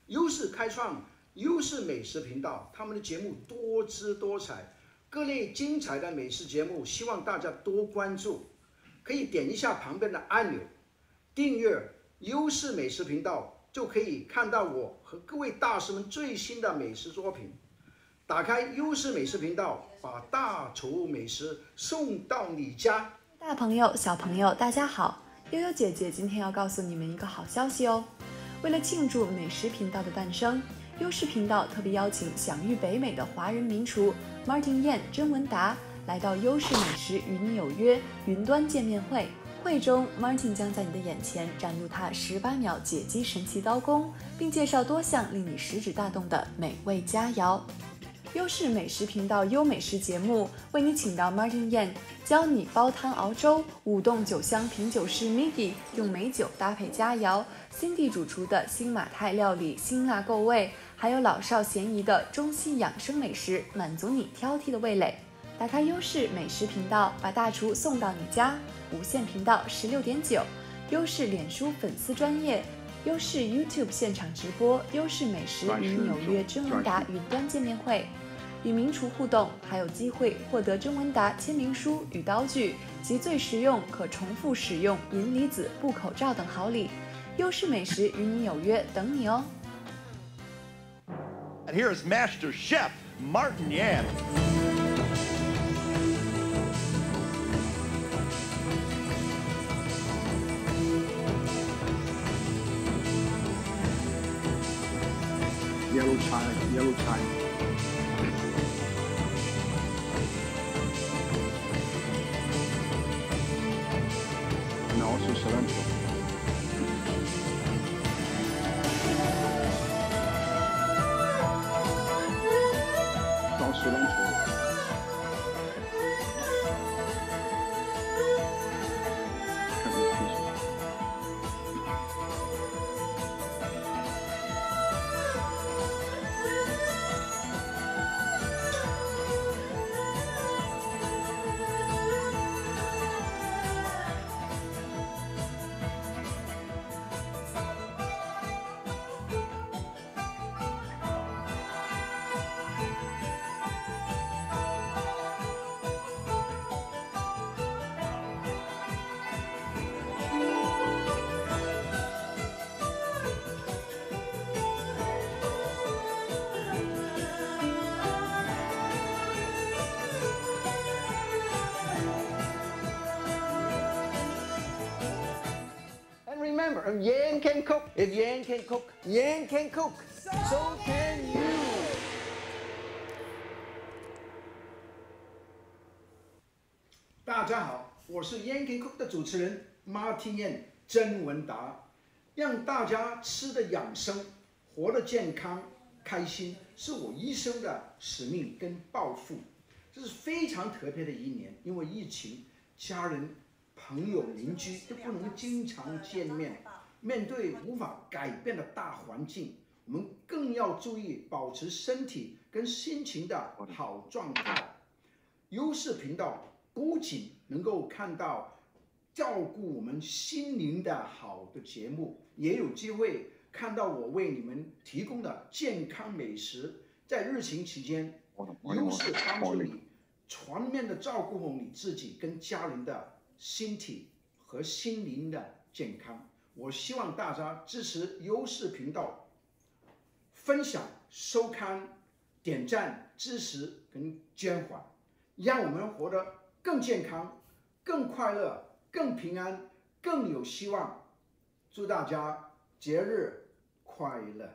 优视开创优视美食频道，他们的节目多姿多彩，各类精彩的美食节目，希望大家多关注。可以点一下旁边的按钮，订阅优视美食频道，就可以看到我和各位大师们最新的美食作品。打开优视美食频道，把大厨美食送到你家。大朋友、小朋友，大家好！悠悠姐姐今天要告诉你们一个好消息哦。为了庆祝美食频道的诞生，优视频道特别邀请享誉北美的华人名厨 Martin 甄文达来到优视美食与你有约云端见面会。会中 ，Martin 将在你的眼前展露他18秒解鸡神奇刀工，并介绍多项令你食指大动的美味佳肴。优视美食频道优美食节目为你请到 Martin 教你煲汤熬粥，舞动酒香品酒师 Miggy 用美酒搭配佳肴，新地主厨的新马泰料理辛辣够味，还有老少咸宜的中西养生美食，满足你挑剔的味蕾。打开优视美食频道，把大厨送到你家。无线频道16.9，优视脸书粉丝专页，优视 YouTube 现场直播，优视美食与你有约甄文达云端见面会。与名厨互动，还有机会获得甄文达签名书与刀具及最实用可重复使用银离子布口罩等好礼。优视美食与你有约，等你哦。And here is Master Chef Martin Yan. Yellow china. And also cilantro. Cilantro. Remember, if Yan can cook, Yan can cook, so can you. 大家好，我是 Yan can cook 的主持人 Martin 甄文达。让大家吃的养生，活得健康、开心，是我一生的使命跟抱负。这是非常特别的一年，因为疫情，家人、朋友、邻居都不能经常见面，面对无法改变的大环境，我们更要注意保持身体跟心情的好状态。优视频道不仅能够看到照顾我们心灵的好的节目，也有机会看到我为你们提供的健康美食。在疫情期间，优视帮助你全面的照顾你自己跟家人的身体和心灵的健康。我希望大家支持优视频道，分享、收看、点赞、支持跟捐款，让我们活得更健康、更快乐、更平安、更有希望。祝大家节日快乐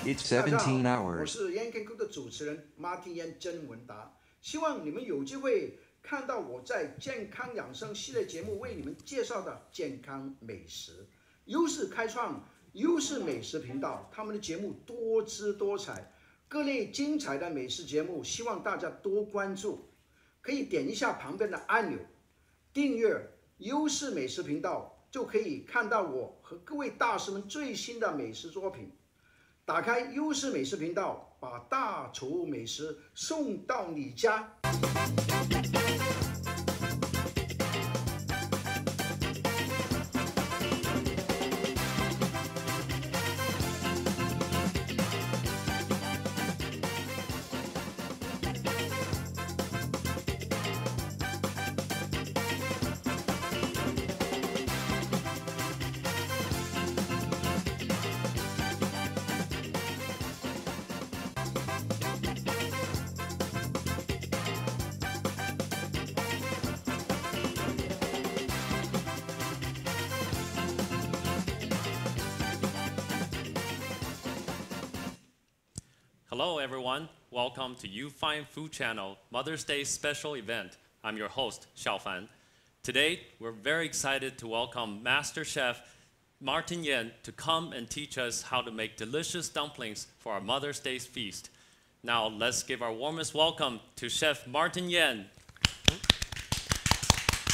！It's 17 hours. 我是 Yan Can Cook 的主持人 Martin 甄文达，希望你们有机会看到我在健康养生系列节目为你们介绍的健康美食。优视开创优视美食频道，他们的节目多姿多彩，各类精彩的美食节目，希望大家多关注。可以点一下旁边的按钮，订阅优视美食频道，就可以看到我和各位大师们最新的美食作品。打开优视美食频道，把大厨美食送到你家。Hello everyone, welcome to You Find Food Channel Mother's Day special event. I'm your host, Xiaofan. Today, we're very excited to welcome Master Chef Martin Yan to come and teach us how to make delicious dumplings for our Mother's Day feast. Now, let's give our warmest welcome to Chef Martin Yan.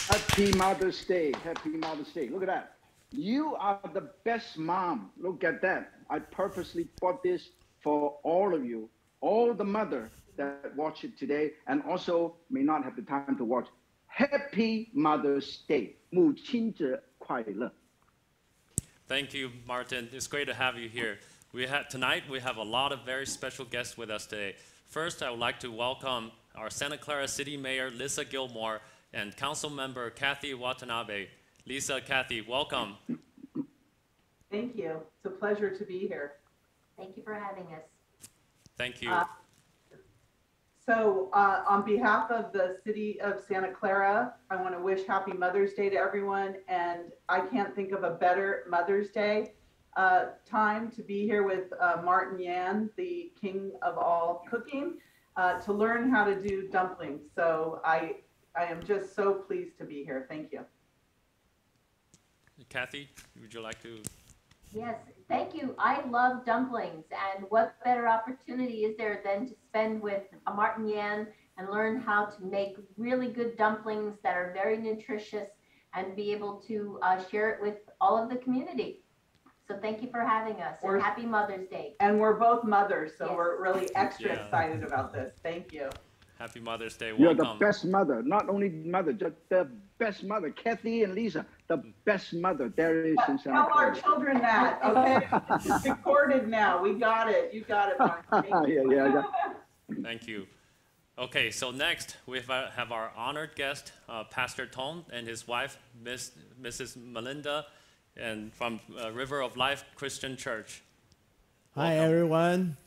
Happy Mother's Day. Happy Mother's Day. Look at that. You are the best mom. Look at that. I purposely bought this for all of you, all the mother that watch it today and also may not have the time to watch. Happy Mother's Day. 母亲节快乐. Thank you, Martin. It's great to have you here. Tonight, we have a lot of very special guests with us today. First, I would like to welcome our Santa Clara City Mayor, Lisa Gillmor, and Council Member Cathy Watanabe. Lisa, Cathy, welcome. Thank you. It's a pleasure to be here. Thank you for having us. Thank you. On behalf of the city of Santa Clara, I want to wish Happy Mother's Day to everyone. And I can't think of a better Mother's Day time to be here with Martin Yan, the king of all cooking, to learn how to do dumplings. So I am just so pleased to be here. Thank you. Cathy, would you like to? Yes, thank you. I love dumplings, and what better opportunity is there than to spend with Martin Yan and learn how to make really good dumplings that are very nutritious and be able to share it with all of the community. So thank you for having us, and happy Mother's Day. And we're both mothers, so Yes. we're really extra excited about this. Thank you. Happy Mother's Day. You're Welcome. the best mother, not only mother, just the best mother. Cathy and Lisa, the best mother there is in Santa Tell our Clara. children that, okay? It's recorded now. We got it. You got it, Martin. Thank you. Yeah. Thank you. Okay, so next we have our honored guest, Pastor Tony and his wife, Mrs. Melinda, and from River of Life Christian Church. Hi Welcome. everyone.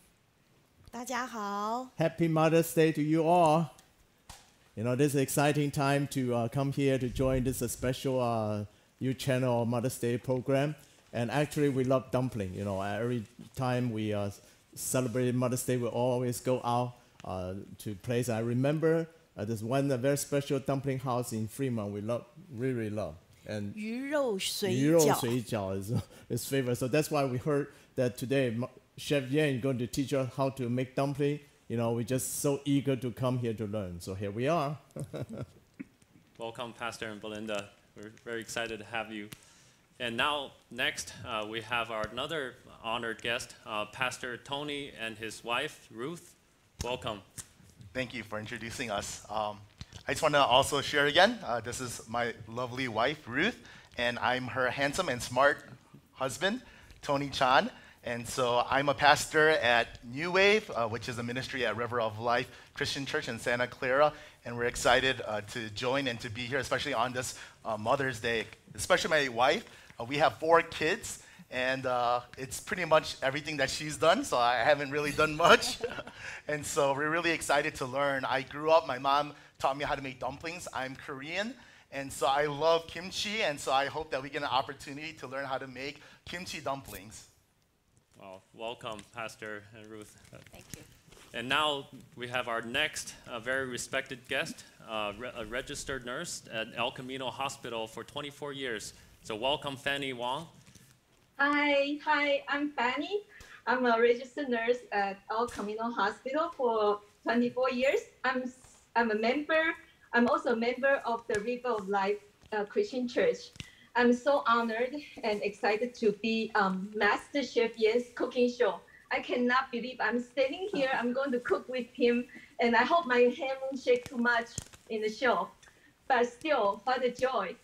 大家好 Happy Mother's Day to you all. You know, this is an exciting time to come here to join this special You Channel Mother's Day program. And actually, we love dumpling. You know, every time we celebrate Mother's Day, we always go out to place. I remember there's one very special dumpling house in Fremont we really love. And 鱼肉水鱼肉饺 水饺is favorite. So that's why we heard that today Chef Yan is going to teach us how to make dumpling. You know, we're just so eager to come here to learn. So here we are. Welcome, Pastor and Belinda. We're very excited to have you. And now, next, we have another honored guest, Pastor Tony and his wife, Ruth. Welcome. Thank you for introducing us. I just want to also share again, this is my lovely wife, Ruth, and I'm her handsome and smart husband, Tony Chon. And so I'm a pastor at New Wave, which is a ministry at River of Life Christian Church in Santa Clara. And we're excited to join and to be here, especially on this Mother's Day. Especially my wife. We have 4 kids, and it's pretty much everything that she's done, so I haven't really done much. And so we're really excited to learn. I grew up, my mom taught me how to make dumplings. I'm Korean, and so I love kimchi, and so I hope that we get an opportunity to learn how to make kimchi dumplings. Well, welcome, Pastor and Ruth. Thank you. And now we have our next very respected guest, a registered nurse at El Camino Hospital for 24 years. So welcome, Fanny Wong. Hi, I'm Fanny. I'm a registered nurse at El Camino Hospital for 24 years. I'm a member. I'm also a member of the River of Life Christian Church. I'm so honored and excited to be Master Chef Yen's cooking show. I cannot believe I'm standing here. I'm going to cook with him, and I hope my hand won't shake too much in the show. But still, what a joy.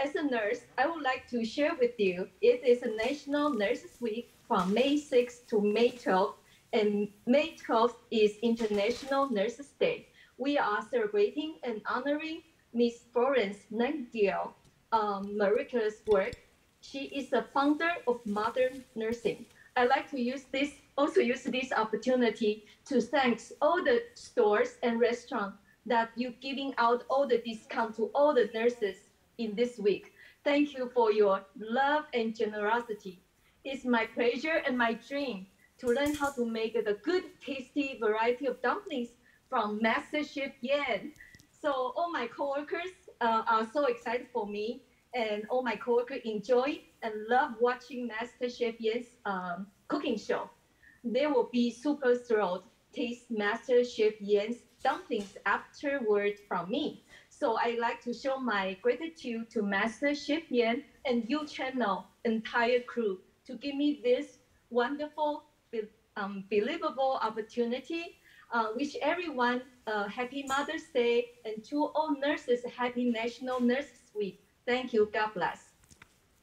As a nurse, I would like to share with you, it is a National Nurses Week from May 6th to May 12th, and May 12th is International Nurses Day. We are celebrating and honoring Miss Florence Nightingale, miraculous work. She is the founder of modern nursing. I'd like to use this opportunity to thank all the stores and restaurants that you're giving out all the discount to all the nurses in this week. Thank you for your love and generosity. It's my pleasure and my dream to learn how to make the good, tasty variety of dumplings from Master Chef Yen. So all my coworkers are so excited for me, and all my coworkers enjoy and love watching Master Chef Yen's cooking show. They will be super thrilled taste Master Chef Yen's dumplings afterward from me. So I'd like to show my gratitude to Master Chef Yen and you channel entire crew to give me this wonderful, believable opportunity. Wish everyone a happy Mother's Day, and to all nurses, a happy National Nurses Week. Thank you. God bless.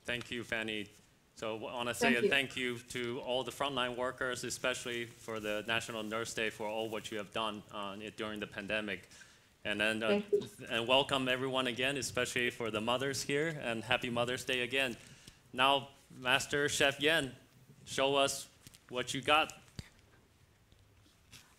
Thank you, Fanny. So I want to say a thank you to all the frontline workers, especially for the National Nurse Day, for all what you have done during the pandemic. And then and welcome everyone again, especially for the mothers here, and happy Mother's Day again. Now, Master Chef Yen, show us what you got.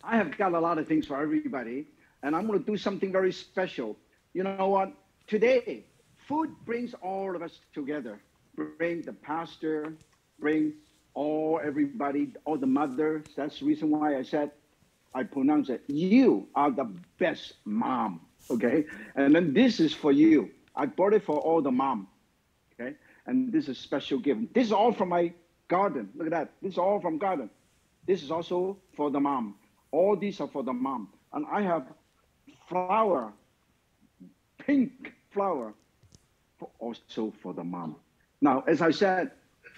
I have got a lot of things for everybody, and I'm going to do something very special. You know what? Today, food brings all of us together. Bring the pastor, bring everybody, all the mothers. That's the reason why I pronounce it. You are the best mom, okay? And then this is for you. I bought it for all the mom, okay? And this is a special gift. This is all from my garden. Look at that. This is all from garden. This is also for the mom. All these are for the mom. And I have flour, pink flour, also for the mom. Now, as I said,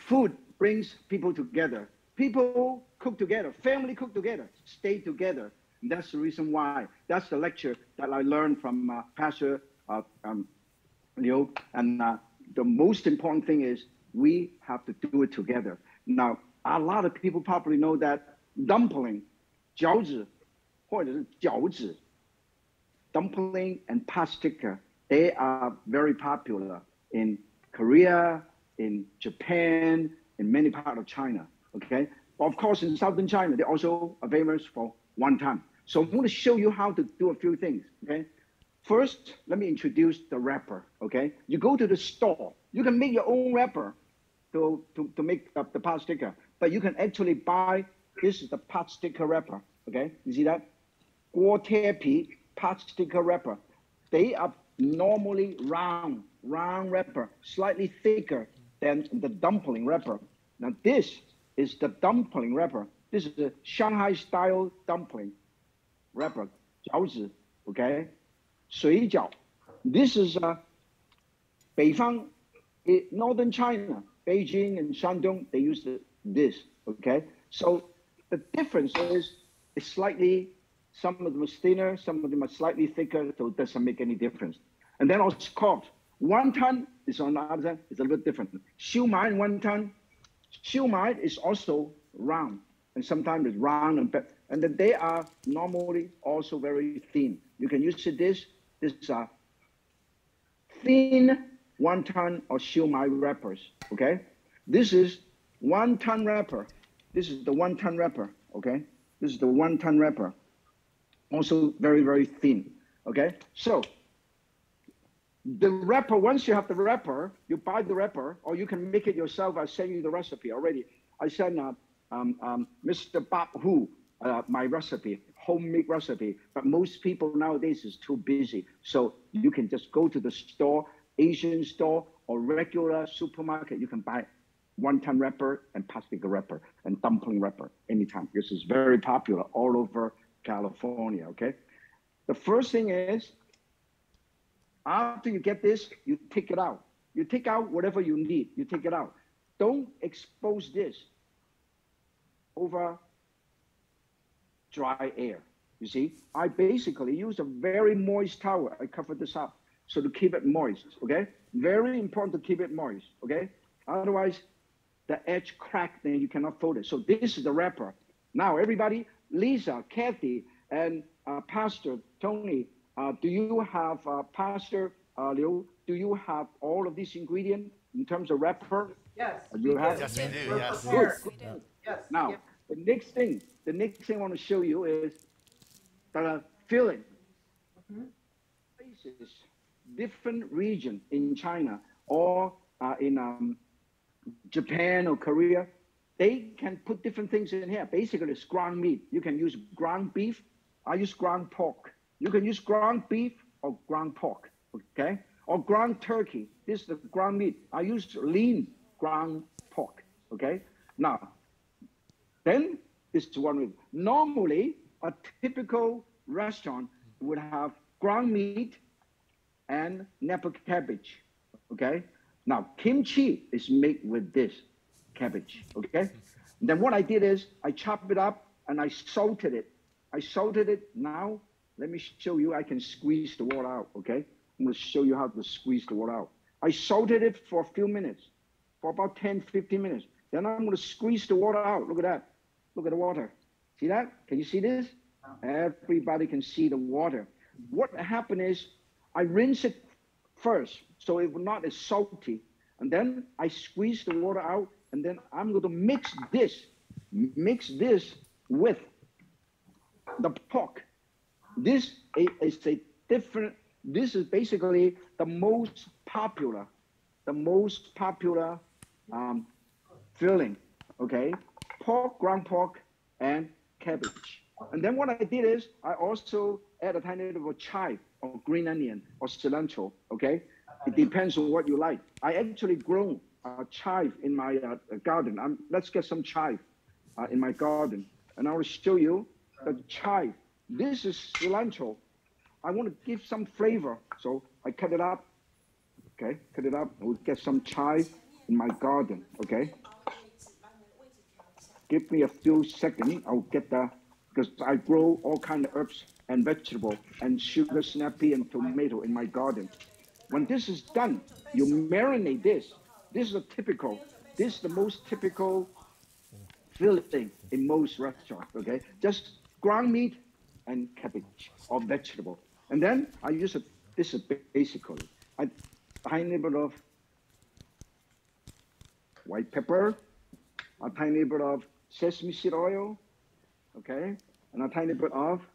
food brings people together. People cook together, family cook together, stay together. And that's the reason why. That's the lecture that I learned from Pastor Liu. And the most important thing is we have to do it together. Now, a lot of people probably know that dumpling, 饺子, 或者是饺子, dumpling and pastika, they are very popular in Korea, in Japan, in many parts of China, okay? Of course, in southern China, they also are famous for wonton. So I'm going to show you how to do a few things, okay? First, let me introduce the wrapper, okay? You go to the store. You can make your own wrapper to make up the pot sticker, but you can actually buy, this is the pot sticker wrapper, okay? You see that? 锅贴皮 pot sticker wrapper. They are normally round wrapper, slightly thicker than the dumpling wrapper. Now this is the dumpling wrapper. This is the Shanghai style dumpling wrapper, 饺子, okay? 水饺. This is北方, northern China, Beijing and Shandong, they use this, okay? So the difference is it's slightly, some of them are thinner, some of them are slightly thicker, so it doesn't make any difference. And then of course, wonton is on the other side, it's a little different. Siumai and wonton, siumai is also round, and sometimes it's round and then they are normally also very thin. You can use this thin wonton or siumai wrappers, okay? This is wonton wrapper. This is the wonton wrapper, okay? This is the wonton wrapper. Also very, very thin, okay? So the wrapper, once you have the wrapper, you buy the wrapper, or you can make it yourself. I sent you the recipe already. I sent Mr. Bob Hu my recipe, homemade recipe, but most people nowadays is too busy. So you can just go to the store, Asian store or regular supermarket, you can buy one-time wrapper and plastic wrapper and dumpling wrapper anytime. This is very popular all over California, okay? The first thing is, after you get this, you take it out. You take out whatever you need. You take it out. Don't expose this over dry air. You see, I basically use a very moist towel. I cover this up so to keep it moist, okay? Very important to keep it moist, okay? Otherwise, the edge crack, then you cannot fold it. So this is the wrapper. Now, everybody, Lisa, Cathy, and Pastor Tony, do you have, Pastor Liu, do you have all of these ingredients in terms of wrapper? Yes. You have? Yes, we do, yes. Good. Yes. Now, the next thing I want to show you is the filling. Places, different region in China or in Japan or Korea, they can put different things in here. Basically, it's ground meat. You can use ground beef. I use ground pork. You can use ground beef or ground pork, okay? Or ground turkey. This is the ground meat. I use lean ground pork, okay? Now, then this is one way. Normally, a typical restaurant would have ground meat and Napa cabbage, okay? Now, kimchi is made with this cabbage, okay? And then what I did is I chopped it up and I salted it. Now, let me show you, I can squeeze the water out, okay? I'm gonna show you how to squeeze the water out. I salted it for a few minutes, for about 10, 15 minutes. Then I'm gonna squeeze the water out. Look at that. Look at the water. See that? Can you see this? Everybody can see the water. What happened is I rinse it first, so it will not as salty. And then I squeeze the water out, and then I'm going to mix this with the pork. This is a different, this is basically the most popular filling, okay? Pork, ground pork, and cabbage. And then what I did is I also add a tiny little chive or green onion or cilantro, okay? It depends on what you like. I actually grow chive in my garden. Let's get some chive in my garden. And I will show you the chive. This is cilantro. I want to give some flavor. So I cut it up, okay? Cut it up. We'll get some chive in my garden, okay? Give me a few seconds. I'll get because I grow all kinds of herbs and vegetables and sugar snappy and tomato in my garden. When this is done, you marinate this. This is the most typical filling in most restaurants, okay? Just ground meat and cabbage or vegetable. And then I use this is basically a tiny bit of white pepper, a tiny bit of sesame seed oil, okay? And a tiny bit of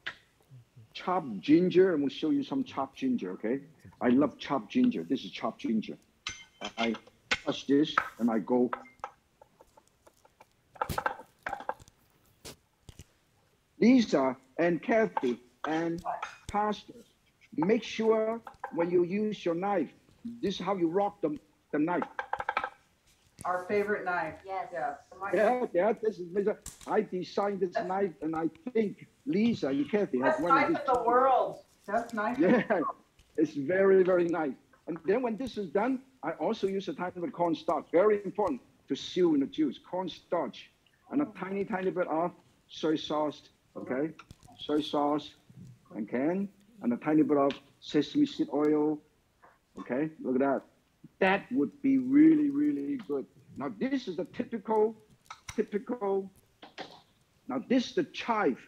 chopped ginger, and we'll show you some chopped ginger, okay? I love chopped ginger. This is chopped ginger. I touch this and I go. Lisa and Cathy and Pastor, make sure when you use your knife, this is how you rock the knife. Our favorite knife. Yes. Yeah, this is Lisa. I designed this knife, and I think Lisa and Cathy have Best one knife of in the world. Best knife. Yeah, it's very, very nice. And then when this is done, I also use a tiny bit of cornstarch. Very important to seal in the juice. Cornstarch and a tiny, tiny bit of soy sauce. Okay, soy sauce, and a tiny bit of sesame seed oil. Okay, look at that. That would be really, really good. Now this is the typical. Now this is the chive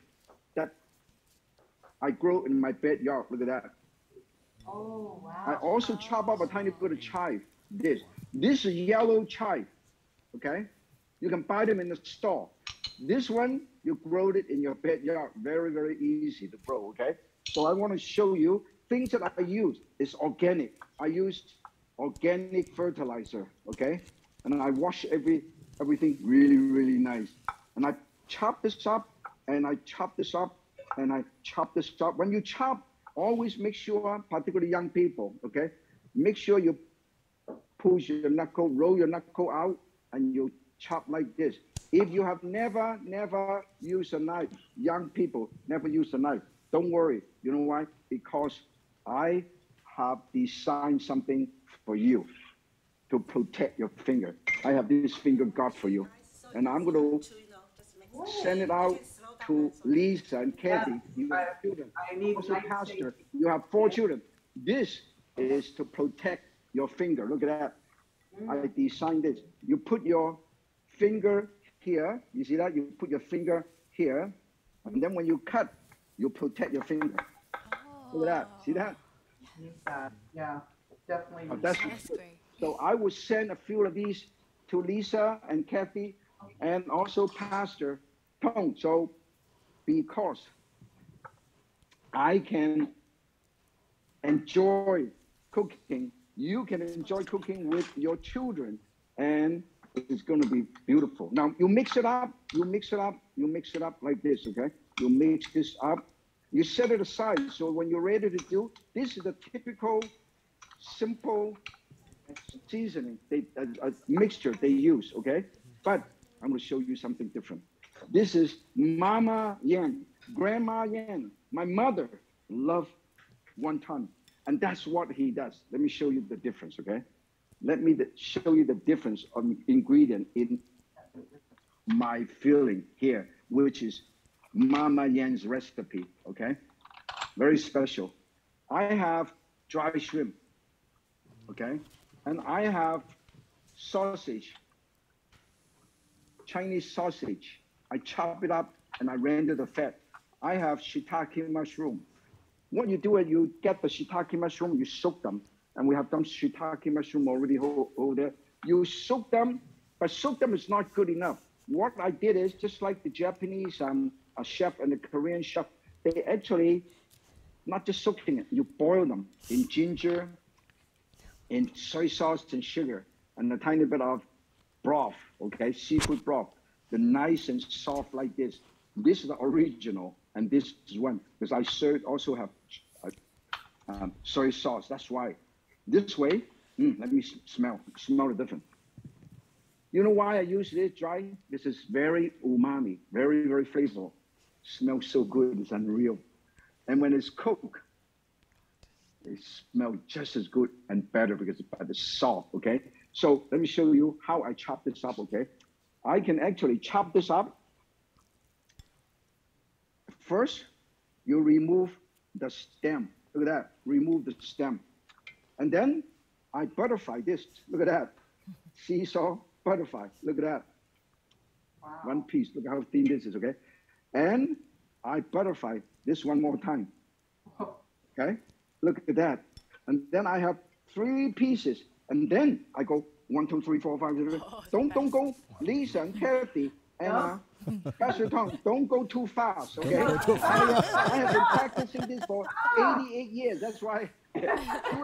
that I grow in my backyard. Look at that. Oh, wow. I also chop up a tiny bit of chive. This is yellow chive. Okay, you can buy them in the store. This one, you grow it in your backyard. Very, very easy to grow, okay? So I want to show you things that I use is organic. I use organic fertilizer, okay? And I wash everything really, really nice. And I chop this up, and I chop this up, and I chop this up. When you chop, always make sure, particularly young people, okay? Make sure you push your knuckle, roll your knuckle out, and you chop like this. If you have never used a knife, young people never use a knife, don't worry. You know why? Because I have designed something for you to protect your finger. I have this finger guard for you. And I'm going to send it out to Lisa and Cathy. You have children. Also, Pastor, you have 4 children. This is to protect your finger. Look at that. I designed this. You put your finger here. You see that? You put your finger here. And then when you cut, you protect your finger. Look at that. See that? Yeah, definitely. Oh, that's great. So I will send a few of these to Lisa and Cathy and also Pastor Tong. So because I can enjoy cooking, you can enjoy cooking with your children, and it's going to be beautiful. Now you mix it up, you mix it up like this, okay? You mix this up, you set it aside. So when you're ready to do, this is a typical, simple seasoning, a mixture they use, okay? But I'm going to show you something different. This is Mama Yan, Grandma Yan. My mother loved wonton, and that's what he does. Let me show you the difference, okay? Let me show you the difference of ingredient in my filling here, which is Mama Yan's recipe, okay? Very special. I have dry shrimp, okay? And I have sausage, Chinese sausage. I chop it up and I render the fat. I have shiitake mushroom. What you do is you get the shiitake mushroom, you soak them, and we have some shiitake mushroom already over there. You soak them, but soak them is not good enough. What I did is, just like the Japanese a chef and the Korean chef, they actually, not just soaking it, you boil them in ginger, in soy sauce and sugar, and a tiny bit of broth, okay, seafood broth. The nice and soft like this. This is the original, and this is one, because I also have soy sauce. That's why. This way, let me smell the difference. You know why I use this dry? This is very umami, very, very flavorful. Smells so good, it's unreal. And when it's cooked, it smells just as good and better because it's soft, okay? So let me show you how I chop this up, okay? I can actually chop this up. First, you remove the stem. Look at that, remove the stem. And then I butterfly this, look at that. Seesaw butterfly, look at that. Wow. One piece, look how thin this is, okay? And I butterfly this one more time, okay? Look at that. And then I have 3 pieces. And then I go 1, 2, 3, 4, 5, 6, 7. Don't go, Lisa and Cathy and Pastor Tom, don't go too fast, okay? I have been practicing this for 88 years. That's why. Do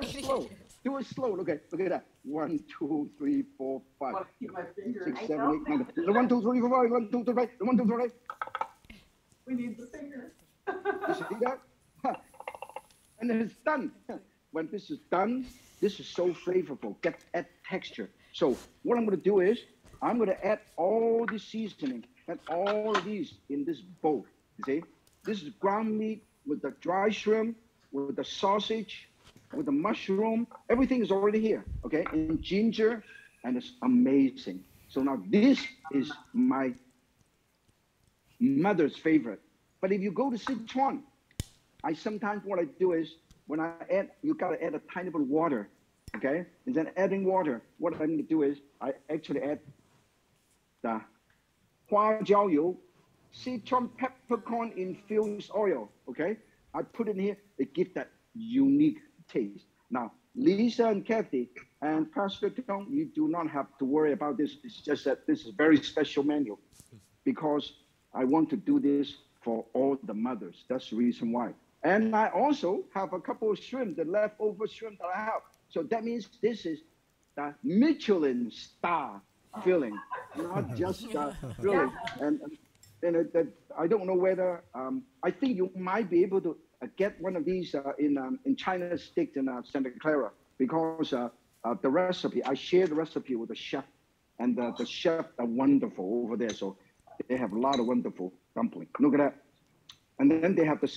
it slow. Do it slow. Look at that. 1, 2, 3, 4, 5, 6, 7, 8, 9. 1, 2, 3, 4, 5. 1, 2, 3, 4, 5. 1, 2, 3, 4, 5. We need the finger. You see that? And then it's done. When this is done, this is so flavorful. Add texture. So what I'm going to do is I'm going to add all the seasoning and all of these in this bowl. You see, this is ground meat with the dry shrimp, with the sausage, with the mushroom. Everything is already here, okay? And ginger, and it's amazing. So now this is my mother's favorite. But if you go to Sichuan, sometimes what I do is when I add, you gotta add a tiny bit of water, okay? And then adding water, what I'm gonna do is I actually add the Hua Jiao Yu, Sichuan peppercorn infused oil, okay? I put it in here, it gives that unique taste. Now, Lisa and Cathy and Pastor Tong, you do not have to worry about this. It's just that this is a very special menu because I want to do this for all the mothers. That's the reason why. And I also have a couple of shrimp, the leftover shrimp that I have. So that means this is the Michelin star filling, not just the filling. And I don't know whether, I think you might be able to get one of these in China Sticks in Santa Clara because the recipe, I shared the recipe with the chef And the chef are wonderful over there. So they have a lot of wonderful dumpling. Look at that. And then they have the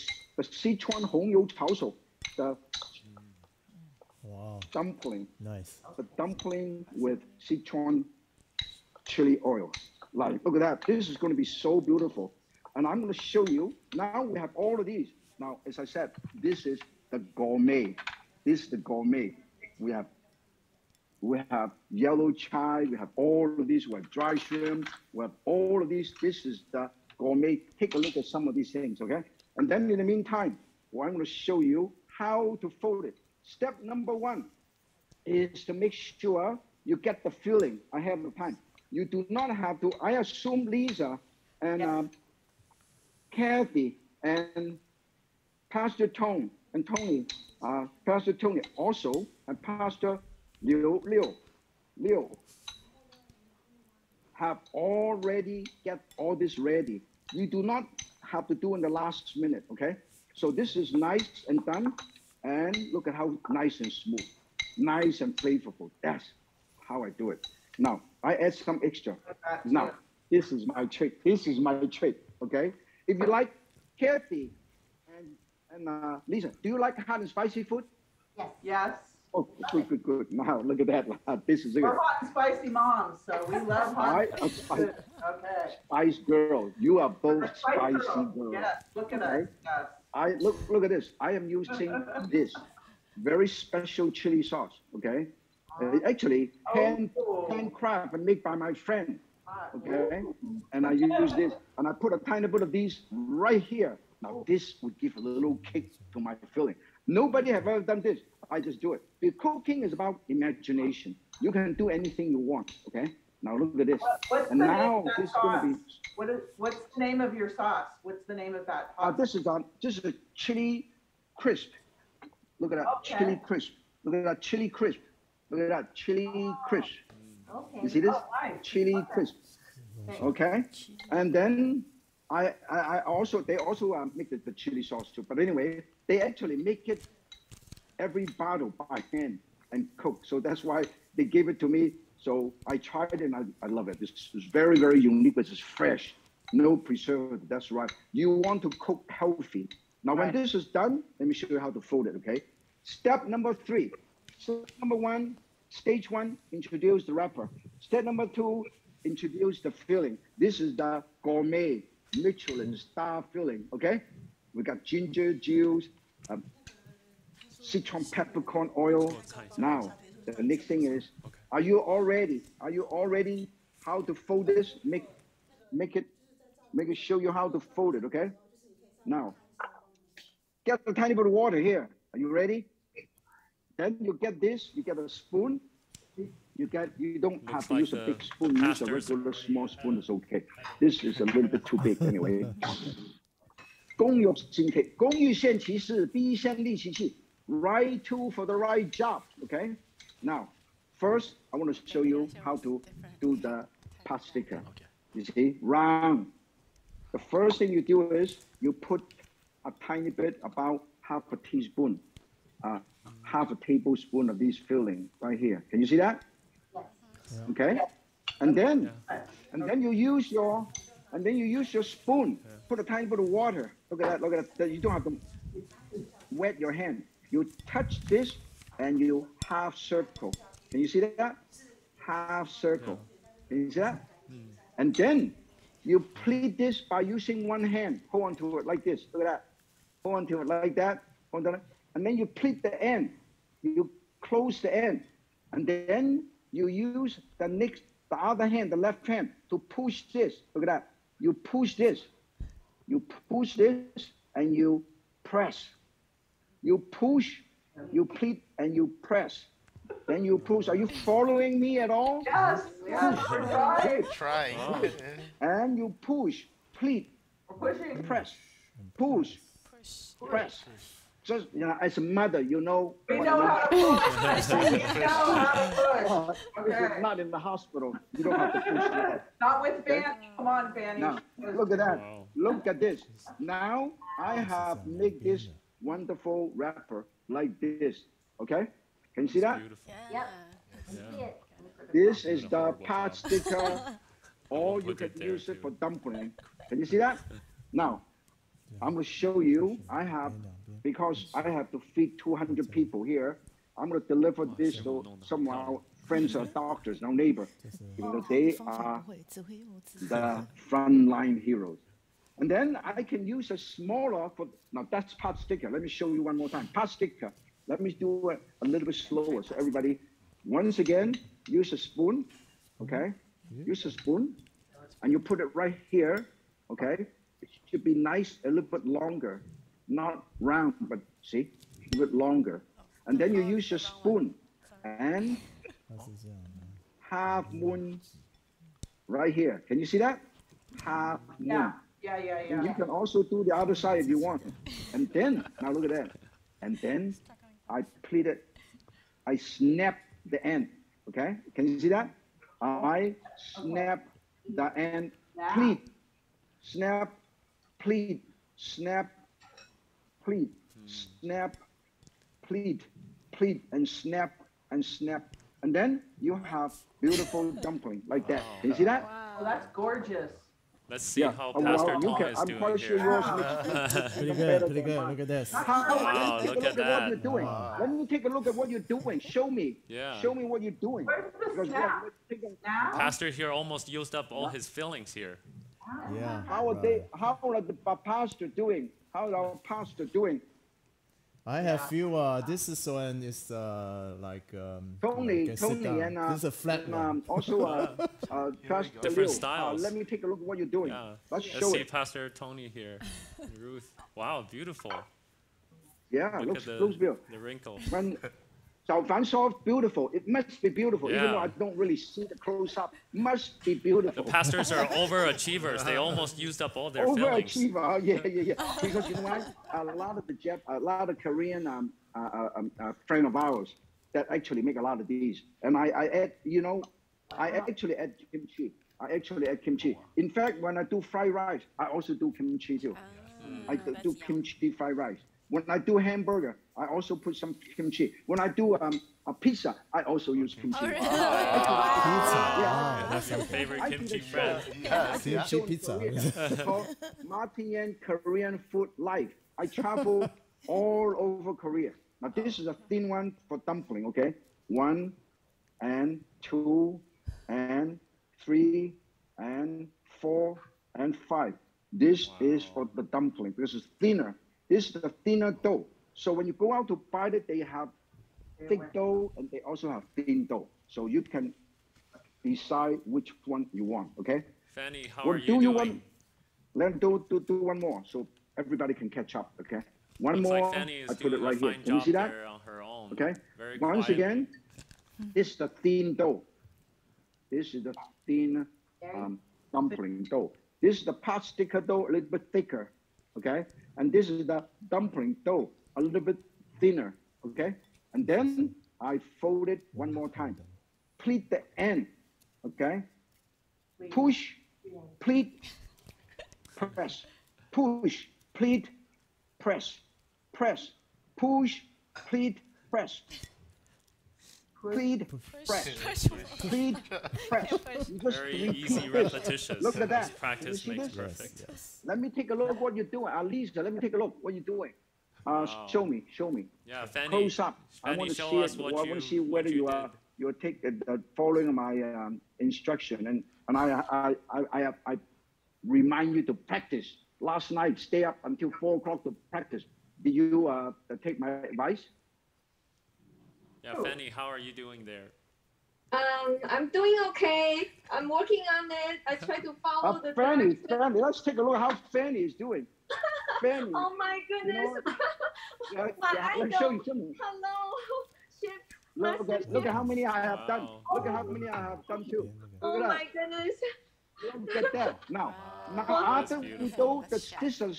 Sichuan Hongyou Chaoshou, the dumpling. Nice. The dumpling with Sichuan chili oil. Like, look at that. This is going to be so beautiful. And I'm going to show you. Now we have all of these. Now, as I said, this is the gourmet. This is the gourmet. We have yellow chai. We have all of these. We have dry shrimp. We have all of these. This is the gourmet. Take a look at some of these things, okay? And then in the meantime, I'm going to show you how to fold it. Step number 1 is to make sure you get the filling ahead of time. You do not have to. I assume Lisa and Cathy and Pastor Tony and Tony, Pastor Tony also, and Pastor Liu have already get all this ready. You do not have to do in the last minute, okay? So this is nice and done, and look at how nice and smooth, nice and flavorful. That's how I do it. Now, I add some extra. Now, this is my trick. This is my trick, okay? If you like Cathy and Lisa, do you like hot and spicy food? Yes. Yes. Oh, good. Now, look at that. This is it. We're hot and spicy moms, so we love hot and spicy. Okay. Spice girl. You are both spicy girls. Yes, look at us. Yes. Look at this. I am using this very special chili sauce, okay? Actually, handcrafted and made by my friend, okay? And I use this, and I put a tiny bit of these right here. Now, this would give a little kick to my filling. Nobody have ever done this. I just do it. The cooking is about imagination. You can do anything you want, okay? Now, look at this. What's and the now name of that this is sauce? going to be... What's the name of your sauce? What's the name of that? This is a chili crisp. Look at that, chili crisp. Look at that, chili crisp. Look at that, chili crisp. Okay. You see this? Nice. Chili crisp. Okay? And then they also make the chili sauce too. But anyway, they actually make it every bottle by hand and cook. So that's why they gave it to me. So I tried it and I love it. This is very, very unique. This is fresh. No preservative. That's right. You want to cook healthy. Now, when this is done, let me show you how to fold it, okay? Step number 3. Step number 1, stage 1, introduce the wrapper. Step number 2, introduce the filling. This is the gourmet Michelin star filling, okay? We got ginger juice, Sichuan peppercorn oil. Now, the next thing is, are you all ready? Are you all ready how to fold this? Make it show you how to fold it, okay? Now, get a tiny bit of water here. Are you ready? Then you get this, you get a spoon. You don't have to use a big spoon, use a regular small spoon, is okay. This is a little bit too big anyway. 工欲献其事，必先利其器. Right tool for the right job, okay? Now, first, I want to show you how to do the pot sticker. You see, round. The first thing you do is you put a tiny bit, about half a teaspoon, half a tablespoon of this filling right here. Can you see that? Okay, and then you use your spoon. Put a tiny bit of water. Look at that. You don't have to wet your hand. You touch this and you half circle. Can you see that? Half circle. Can you see that? And then you pleat this by using one hand. Hold on to it like this. Look at that. Hold on to it like that. Hold on. And then you pleat the end. You close the end. And then you use the other hand, the left hand, to push this. Look at that. You push this. You push this and you press. You push, you pleat, and you press. Then you push. Are you following me at all? Yes, Trying. And you push, pleat, press, push, press. Just, as a mother, you know. We know how to push. We know how to push. Okay. Not in the hospital. You don't have to push that. Not with Fanny. Come on, Fanny. Now, look at that. Wow. Look at this. Now, I have made this wonderful wrapper like this. Okay? Can you see that? Yep. This is the pot sticker, or you can use it for dumpling. Can you see that? Now, I'm going to show you. Because I have to feed 200 people here, I'm going to deliver this to some of our friends or doctors, our neighbors, because they are the frontline heroes. And then I can use a smaller, now that's pot sticker. Let me show you one more time. Pot sticker. Let me do it a little bit slower. So everybody, once again, use a spoon, okay? Use a spoon, and you put it right here, okay? It should be nice, a little bit longer. Not round, but see, a bit longer. And then you use your spoon and half moon right here. Can you see that? Half moon. Yeah. And you can also do the other side if you want. And then, now look at that. And then I pleat it. I snap the end, okay? Can you see that? I snap the end, pleat, snap, pleat, snap, pleat, snap, pleat, pleat, and snap, and snap. And then you have beautiful dumpling like that. Can you see that? Wow, that's gorgeous. Let's see how Pastor Tom is doing quite sure here. Pretty good, pretty good. Look at this. Wow, look at that. What you're doing. Let me take a look at what you're doing. Show me. Yeah. Show me what you're doing. Where's the snap? Pastor here almost used up all his fillings here. Yeah. How are the pastor doing? How are our pastor doing? I have few. This is one is like Tony, this and is a flat one. Also Pastor Different Liu. styles. Let me take a look at what you're doing. Yeah. Let's Let's show see it. Pastor Tony here. Ruth. Wow, beautiful. Yeah, Look looks at beautiful. the wrinkle. When Xiaofan saw beautiful, it must be beautiful. Even Yeah. though I don't really see the close up, must be beautiful. The pastors are overachievers. They almost used up all their fillings. Overachiever, yeah. Because you know what? A lot of Korean friend of ours that actually make a lot of these, and I add, I actually add kimchi. In fact, when I do fried rice, I also do kimchi too. I do kimchi fried rice. When I do hamburger, I also put some kimchi. When I do a pizza, I also use kimchi. That's your favorite kimchi friend. Kimchi pizza. It's called Martin Yan Korean Food Life. I travel all over Korea. Now this is a thin one for dumpling, okay? 1 and 2 and 3 and 4 and 5. This is for the dumpling. This is thinner. This is the thinner dough. So when you go out to buy it, they have thick dough and they also have thin dough. So you can decide which one you want, okay? Fanny, how are you doing? Let's do one more so everybody can catch up, okay? One Looks more, like Fanny is I put it doing right a here. fine Can you job see that? there on her own. Okay. Very Once quiet. again, this is the thin dough. This is the thin dumpling dough. This is the pot sticker dough, a little bit thicker, okay? And this is the dumpling dough, a little bit thinner, okay? And then I fold it one more time. Pleat the end, okay? Push, pleat, press. Push, pleat, press. Press, push, pleat, press. Pleat, press. Pleat, press. You just Very repeat easy this. repetitions. Look at that. This practice You see makes this? perfect. Yes. Let me take a look at what you're doing. Lisa, let me take a look what you're doing. Show me. Yeah, Fanny. Close up. I Fanny, want to show see us it. what I want to you- see what whether you you're following my instruction. And I remind you to practice. Last night, stay up until 4 o'clock to practice. Did you take my advice? Yeah, Fanny, how are you doing there? I'm doing okay. I'm working on it. I try to follow the Fanny, directions. let's take a look at how Fanny is doing. Fanny. Oh my goodness. Let me show you. Hello, Chef. Look at how many I have done. Wow. Look at how many I have done too. Oh Look at my goodness. Look at that. Now after we do this is a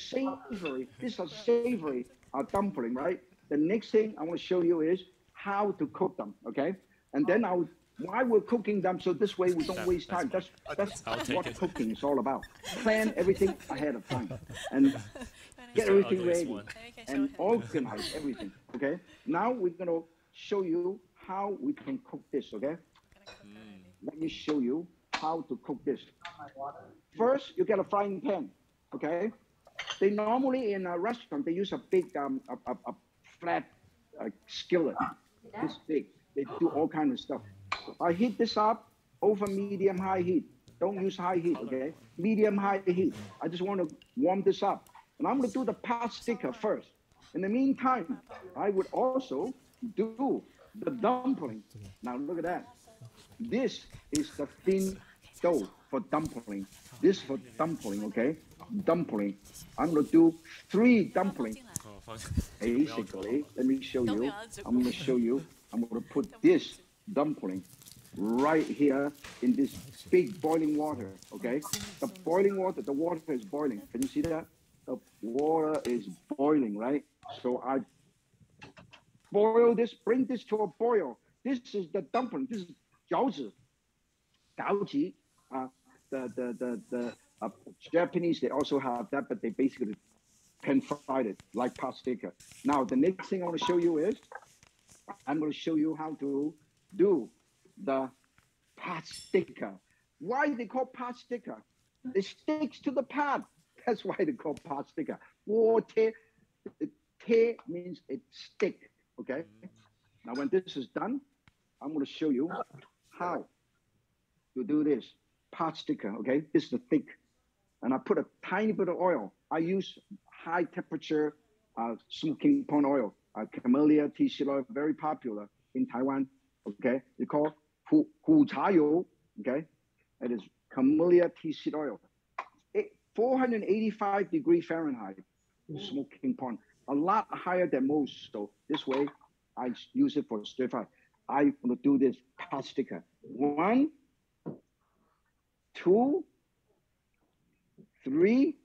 savory dumpling, right? The next thing I want to show you is how to cook them, okay? And then while we're cooking them, so this way we don't waste time. That's what cooking is all about. Plan everything ahead of time and get the everything ugliest ready one. and organize everything, okay? Now we're gonna show you how we can cook this, okay? let me show you how to cook this. First, you get a frying pan, okay? They normally in a restaurant, they use a big, a flat skillet, this big. They do all kinds of stuff. I heat this up over medium-high heat. Don't use high heat, okay? Medium-high heat. I just want to warm this up. And I'm going to do the pot sticker first. In the meantime, I would also do the dumpling. Now look at that. This is the thin dough for dumpling. This for dumpling, okay? Dumpling. I'm going to do 3 dumplings. Basically, let me show you. I'm going to show you. I'm going to put this dumpling right here in this big boiling water, okay? The boiling water, the water is boiling. Can you see that? The water is boiling, right? So I boil this, bring this to a boil. This is the dumpling. This is 饺子. The Japanese, they also have that, but they basically pan-fried it like pot sticker. Now, the next thing I want to show you is, I'm going to show you how to do the pot sticker. Why they call pot sticker? It sticks to the pot. That's why they call pot sticker. Te means it stick, okay? Now, when this is done, I'm going to show you how to do this pot sticker, okay? This is the thick. And I put a tiny bit of oil. I use high temperature smoking point oil, camellia tea seed oil, very popular in Taiwan, okay? They call hu cha you, okay? It is camellia tea seed oil. 485 degrees Fahrenheit, smoking point, a lot higher than most. So this way, I use it for stir fry. I'm going to do this pot sticker. 1, 2, 3,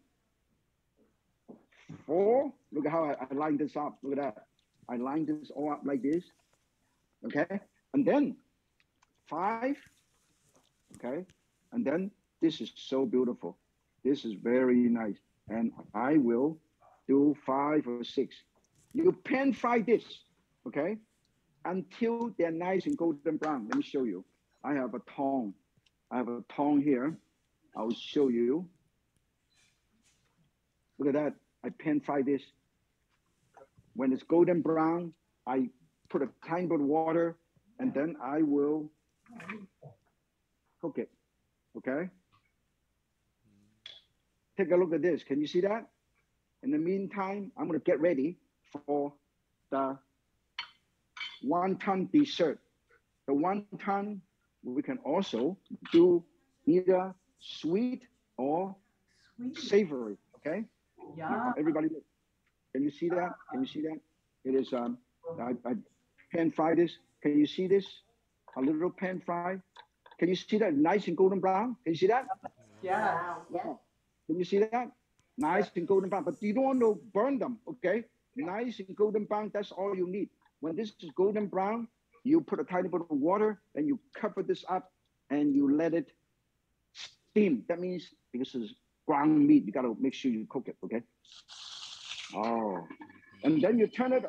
4. Look at how I line this up. Look at that. I line this all up like this. Okay. And then 5. Okay. And then this is so beautiful. This is very nice. And I will do 5 or 6. You pan fry this, okay, until they're nice and golden brown. Let me show you. I have a tongue. I have a tongue here. I'll show you. Look at that. I pan fry this. When it's golden brown, I put a tiny bit of water, and then I will cook it, okay? Take a look at this. Can you see that? In the meantime, I'm going to get ready for the wonton dessert. The wonton, we can also do either sweet or savory, okay? Yeah. Everybody, can you see that? Can you see that? It is, I pan fry this. Can you see this? A little pan fry. Can you see that? Nice and golden brown. Can you see that? Yeah. Yeah. Can you see that? Nice and golden brown, but you don't want to burn them, okay? Nice and golden brown, that's all you need. When this is golden brown, you put a tiny bit of water and you cover this up and you let it steam. That means because it's ground meat, you got to make sure you cook it, okay? Oh, and then you turn it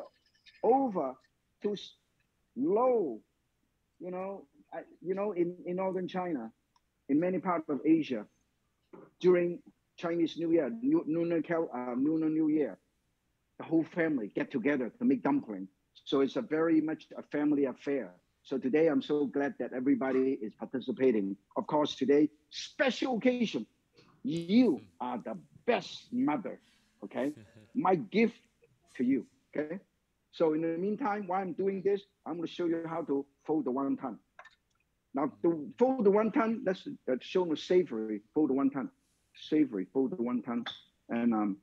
over to low, in northern China, in many parts of Asia, during Chinese New Year, Lunar New Year, the whole family get together to make dumpling. So it's a very much a family affair. So today I'm so glad that everybody is participating. Of course, today, special occasion. You are the best mother, okay? My gift to you, okay? So in the meantime, while I'm doing this, I'm going to show you how to fold the wonton. Now, to fold the wonton, let's show the savory, fold the wonton. Savory, fold the wonton, and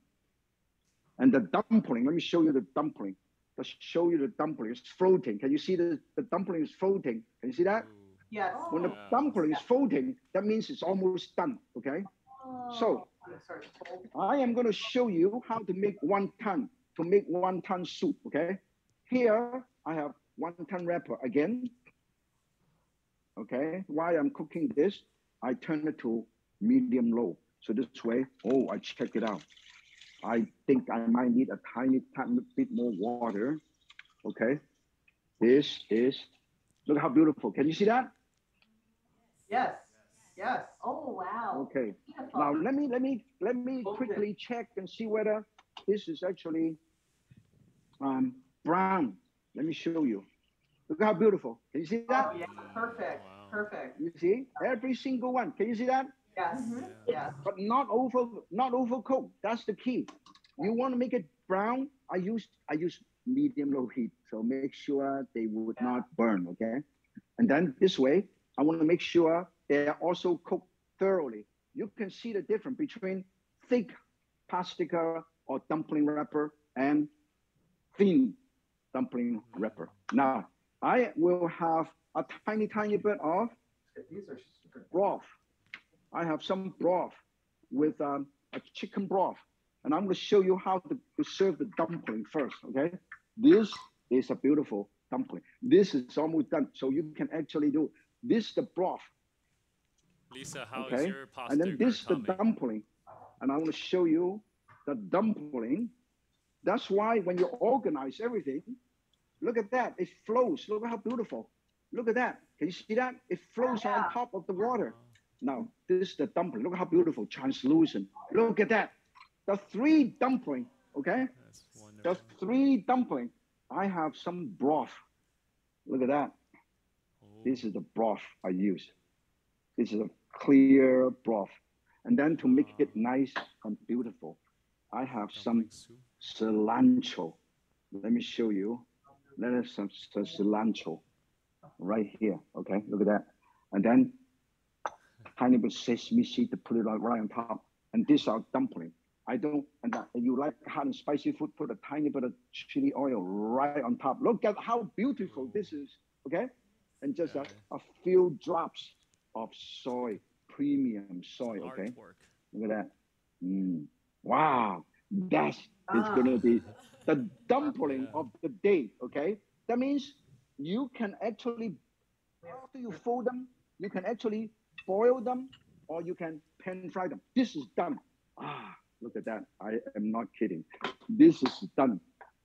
the dumpling. Let me show you the dumpling. Let's show you the dumpling. It's floating. Can you see the dumpling is floating? Can you see that? Yes. When the dumpling is floating, that means it's almost done. Okay. So I am going to show you how to make wonton. To make wonton soup. Okay. Here I have wonton wrapper again. Okay. While I'm cooking this, I turn it to medium low. So this way, I check it out. I think I might need a tiny bit more water. Okay. This is, look how beautiful. Can you see that? Yes. Yes. Oh, wow. Okay. Beautiful. Now let me quickly check and see whether this is actually brown. Let me show you. Look how beautiful. Can you see that? Oh, yeah. Perfect. Wow. Perfect. You see every single one. Can you see that? Yes. Yes. But not overcooked. That's the key. You want to make it brown. I use medium low heat, so make sure they would not burn. Okay, and then this way, I want to make sure they are also cooked thoroughly. You can see the difference between thick pastica or dumpling wrapper and thin dumpling wrapper. Now I will have a tiny bit of broth. I have some broth with a chicken broth, and I'm going to show you how to serve the dumpling first, okay? This is a beautiful dumpling. This is almost done, so you can actually do this, the broth. Lisa, how okay? is your pasta? And then this, the dumpling, and I want to show you the dumpling. That's why when you organize everything, look at that, it flows. Look at how beautiful. Look at that. Can you see that? It flows on top of the water. Now, this is the dumpling. Look how beautiful, translucent. Look at that. The 3 dumpling, okay? The 3 dumpling. I have some broth. Look at that. This is the broth I use. This is a clear broth. And then to make it nice and beautiful, I have some cilantro. Let me show you. There's some cilantro right here, okay? Look at that. And then tiny bit of sesame seed to put it right on top. And this are dumpling. You like hot and spicy food, put a tiny bit of chili oil right on top. Look at how beautiful this is, okay? And just a few drops of soy, premium soy, okay? Look at that. Wow, that is gonna be the dumpling of the day, okay? That means you can actually, after you fold them, you can actually boil them, or you can pan fry them. This is done. Look at that. I am not kidding. This is done.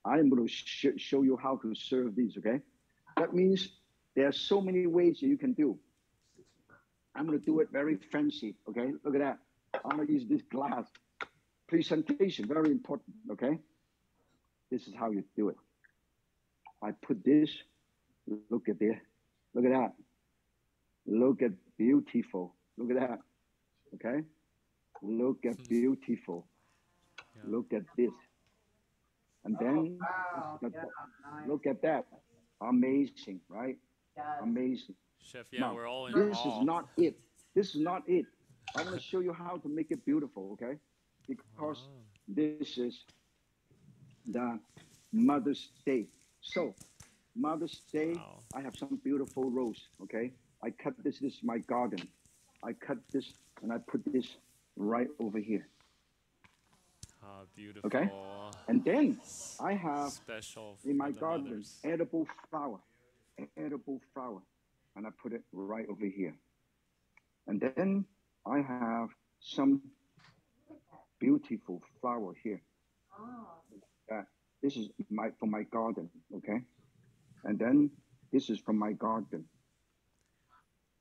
I'm going to show you how to serve these, okay? That means there are so many ways that you can do. I'm going to do it very fancy, okay? Look at that. I'm going to use this glass. Presentation, very important, okay? This is how you do it. I put this. Look at this. Look at that. Look at beautiful. Look at that. Okay? Look at beautiful. Look at this. And then look at that. Amazing, right? Amazing. Chef, now, we're all in this awe. is not it. This is not it. I'm going to show you how to make it beautiful, okay? Because this is the Mother's Day. So, Mother's Day, I have some beautiful rose, okay? I cut this is my garden. I cut this and I put this right over here. Beautiful. Okay? And then I have special in my garden edible flower. And I put it right over here. And then I have some beautiful flower here. This is from my garden, okay? And then this is from my garden.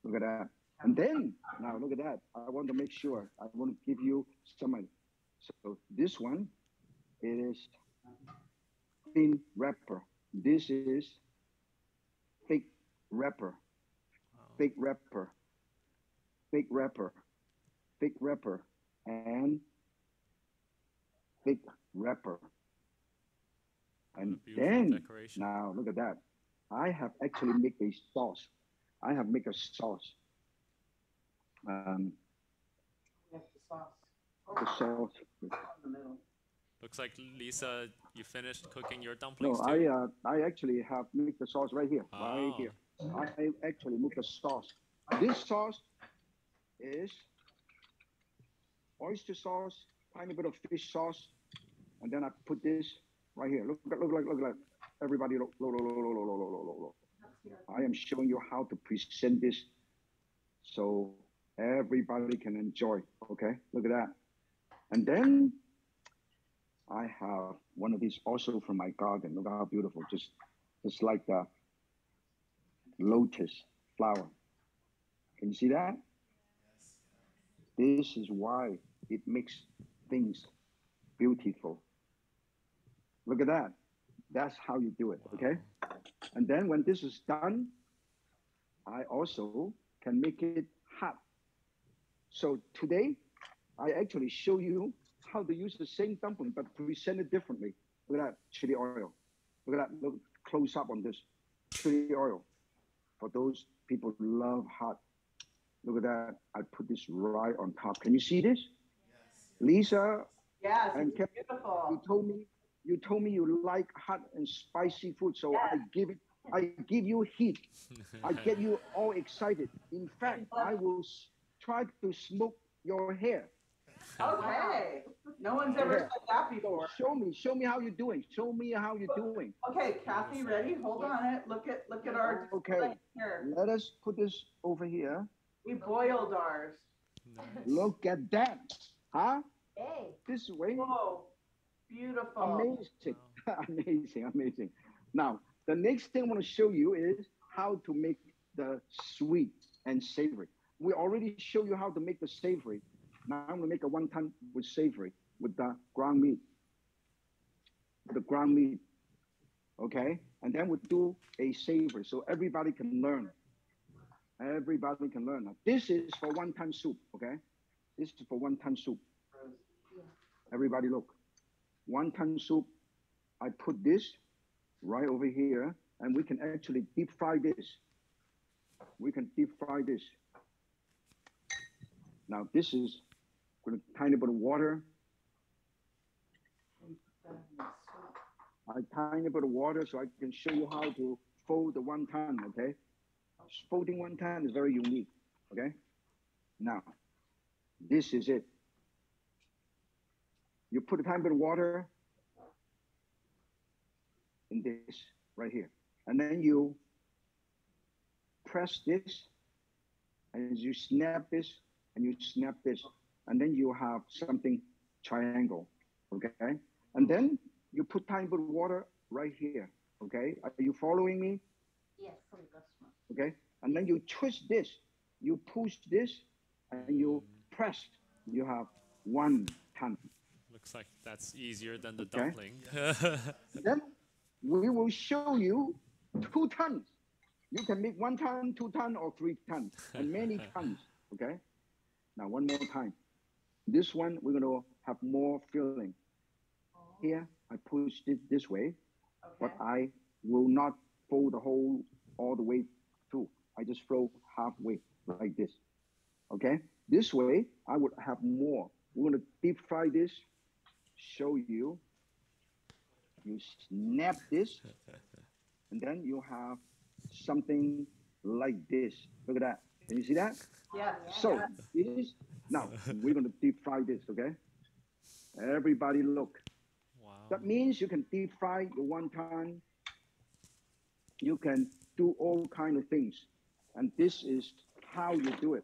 Look at that. And then, now look at that. I want to make sure, I want to give you some. So this one, it is thin wrapper. This is thick wrapper. Thick wrapper. Thick wrapper. Thick wrapper. And thick wrapper. And then, now look at that. I have actually made a sauce. I have made a sauce. The sauce. Looks like Lisa, you finished cooking your dumplings No, too? I actually have made the sauce right here. Right here. I actually make the sauce. This sauce is oyster sauce, tiny bit of fish sauce, and then I put this right here. Look. Everybody, look. I am showing you how to present this so everybody can enjoy, okay? Look at that. And then I have one of these also from my garden. Look how beautiful, just like the lotus flower. Can you see that? This is why it makes things beautiful. Look at that. That's how you do it, okay? And then when this is done, I also can make it hot. So today, I actually show you how to use the same dumpling, but present it differently. Look at that chili oil. Look at that, look close up on this chili oil. For those people who love hot, look at that. I put this right on top. Can you see this? Yes. Lisa. Yes, and it's Cathy, beautiful. You told me you like hot and spicy food, so yes. I give you heat. I get you all excited. In fact, I will try to smoke your hair. Okay. No one's ever said that before. So show me how you're doing. Show me how you're doing. Okay, Cathy, ready? Hold on it. Look at our okay. Here. Let us put this over here. We boiled ours. Nice. Look at that. Huh? Hey. This way. Whoa. Beautiful. Amazing. Wow. Amazing. Now, the next thing I want to show you is how to make the sweet and savory. We already show you how to make the savory. Now I'm going to make a wonton with savory with the ground meat. Okay? And then we'll do a savory so everybody can learn. Everybody can learn. Now, this is for wonton soup, okay? This is for wonton soup. Everybody look. Wonton soup, I put this right over here, and we can actually deep fry this. We can deep fry this. Now this is with a tiny bit of water. A tiny bit of water so I can show you how to fold the wonton, okay? Folding wonton is very unique, okay? Now, this is it. You put a tiny bit of water in this right here. And then you press this, and you snap this, and you snap this. And then you have something triangle, okay? And then you put tiny bit of water right here, okay? Are you following me? Yes. Okay? And then you twist this, you push this, and you press. You have wonton. Looks like that's easier than the dumpling. Then we will show you 2 tons. You can make 1 ton, 2 ton, or 3 tons, and many tons, okay? Now, one more time. This one, we're going to have more filling. Here, I push it this way, but I will not fold the whole all the way through. I just fold halfway like this, okay? This way, I would have more. We're going to deep fry this, show you. You snap this, and then you have something like this. Look at that. Can you see that? Yeah. So this, now we're going to deep fry this, okay? Everybody look. Wow. That means you can deep fry the wonton. You can do all kind of things. And this is how you do it.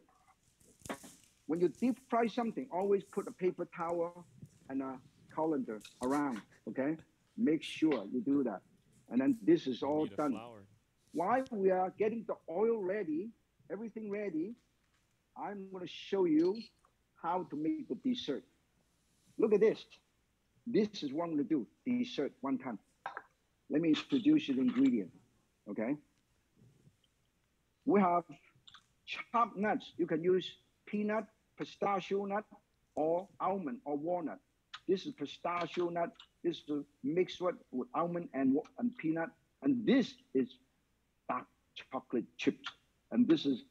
When you deep fry something, always put a paper towel and a colander around, okay? Make sure you do that. And then this is all done. While we are getting the oil ready, everything ready, I'm going to show you how to make the dessert. Look at this. This is what I'm going to do, dessert wonton. Let me introduce you the ingredient, okay? We have chopped nuts. You can use peanut, pistachio nut, or almond or walnut. This is pistachio nut. This is mixed with almond and peanut. And this is dark chocolate chips. And this is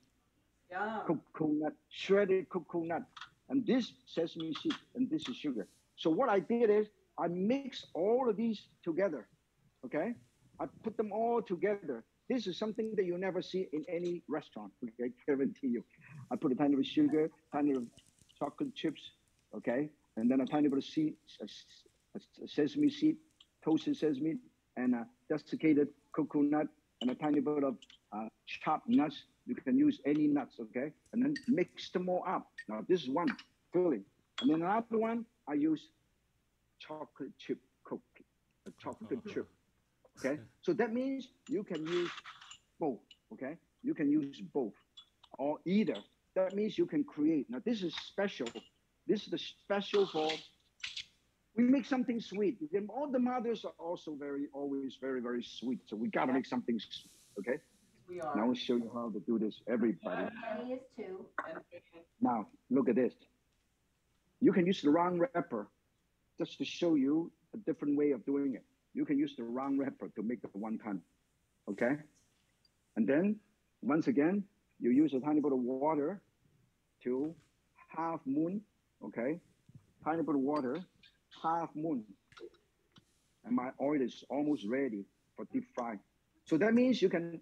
coconut, shredded coconut. And this sesame seed, and this is sugar. So what I did is I mixed all of these together, okay? I put them all together. This is something that you never see in any restaurant, okay? I guarantee you. I put a tiny bit of sugar, tiny bit of chocolate chips, okay? And then a tiny bit of seed, sesame seed, toasted sesame, and a desiccated coconut, and a tiny bit of chopped nuts. You can use any nuts, okay? And then mix them all up. Now this is one filling. And then another one, I use chocolate chip cookie, a chocolate chip, okay? So that means you can use both, okay? You can use both. or eater. That means you can create. Now this is special. This is the special for, we make something sweet. All the mothers are also always very, very sweet. So we gotta make something sweet, okay? We are. Now I'll show you how to do this, everybody. Annie is too. Now, look at this. You can use the round wrapper just to show you a different way of doing it. You can use the round wrapper to make the wonton, okay? And then, once again, you use a tiny bit of water to half moon, okay? Tiny bit of water, half moon. And my oil is almost ready for deep fry. So that means you can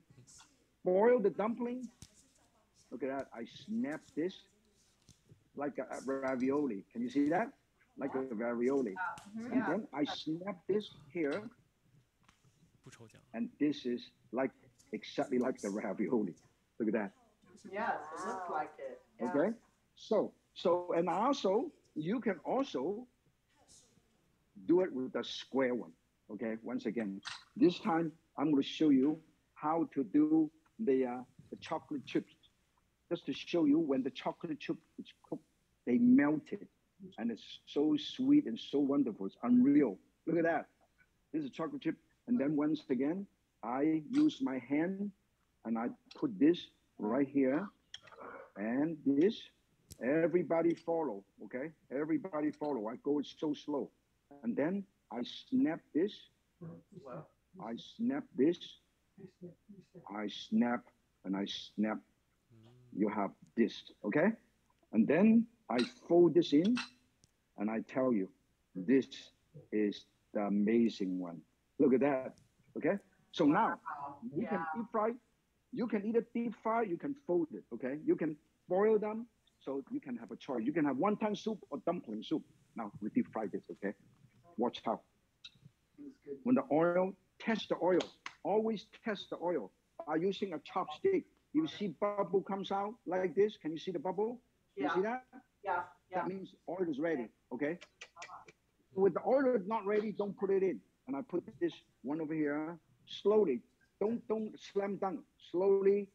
boil the dumpling. Look at that, I snap this like a ravioli. Can you see that? Like a ravioli. And then I snap this here. And this is like exactly like the ravioli. Look at that. Yes, it looks like it. Yeah. Okay. So and also you can also do it with the square one. Okay. Once again, this time I'm going to show you how to do the chocolate chips. Just to show you when the chocolate chip is cooked, they melt it. And it's so sweet and so wonderful. It's unreal. Look at that. This is chocolate chip. And then once again, I use my hand and I put this right here. And this, everybody follow, okay? Everybody follow. I go so slow. And then I snap this. I snap this. I snap and I snap. You have this, okay? And then I fold this in and I tell you, this is the amazing one. Look at that, okay? So now, you can deep fry. You can either deep fry, you can fold it, okay? You can boil them, so you can have a choice. You can have wonton soup or dumpling soup. Now, we deep fry this, okay? Watch how. When the oil, test the oil. Always test the oil by using a chopstick. You see bubble comes out like this. Can you see the bubble? You see that? Yeah. That means oil is ready, okay? With the oil not ready, don't put it in. And I put this one over here, slowly. Don't slam dunk. Slowly,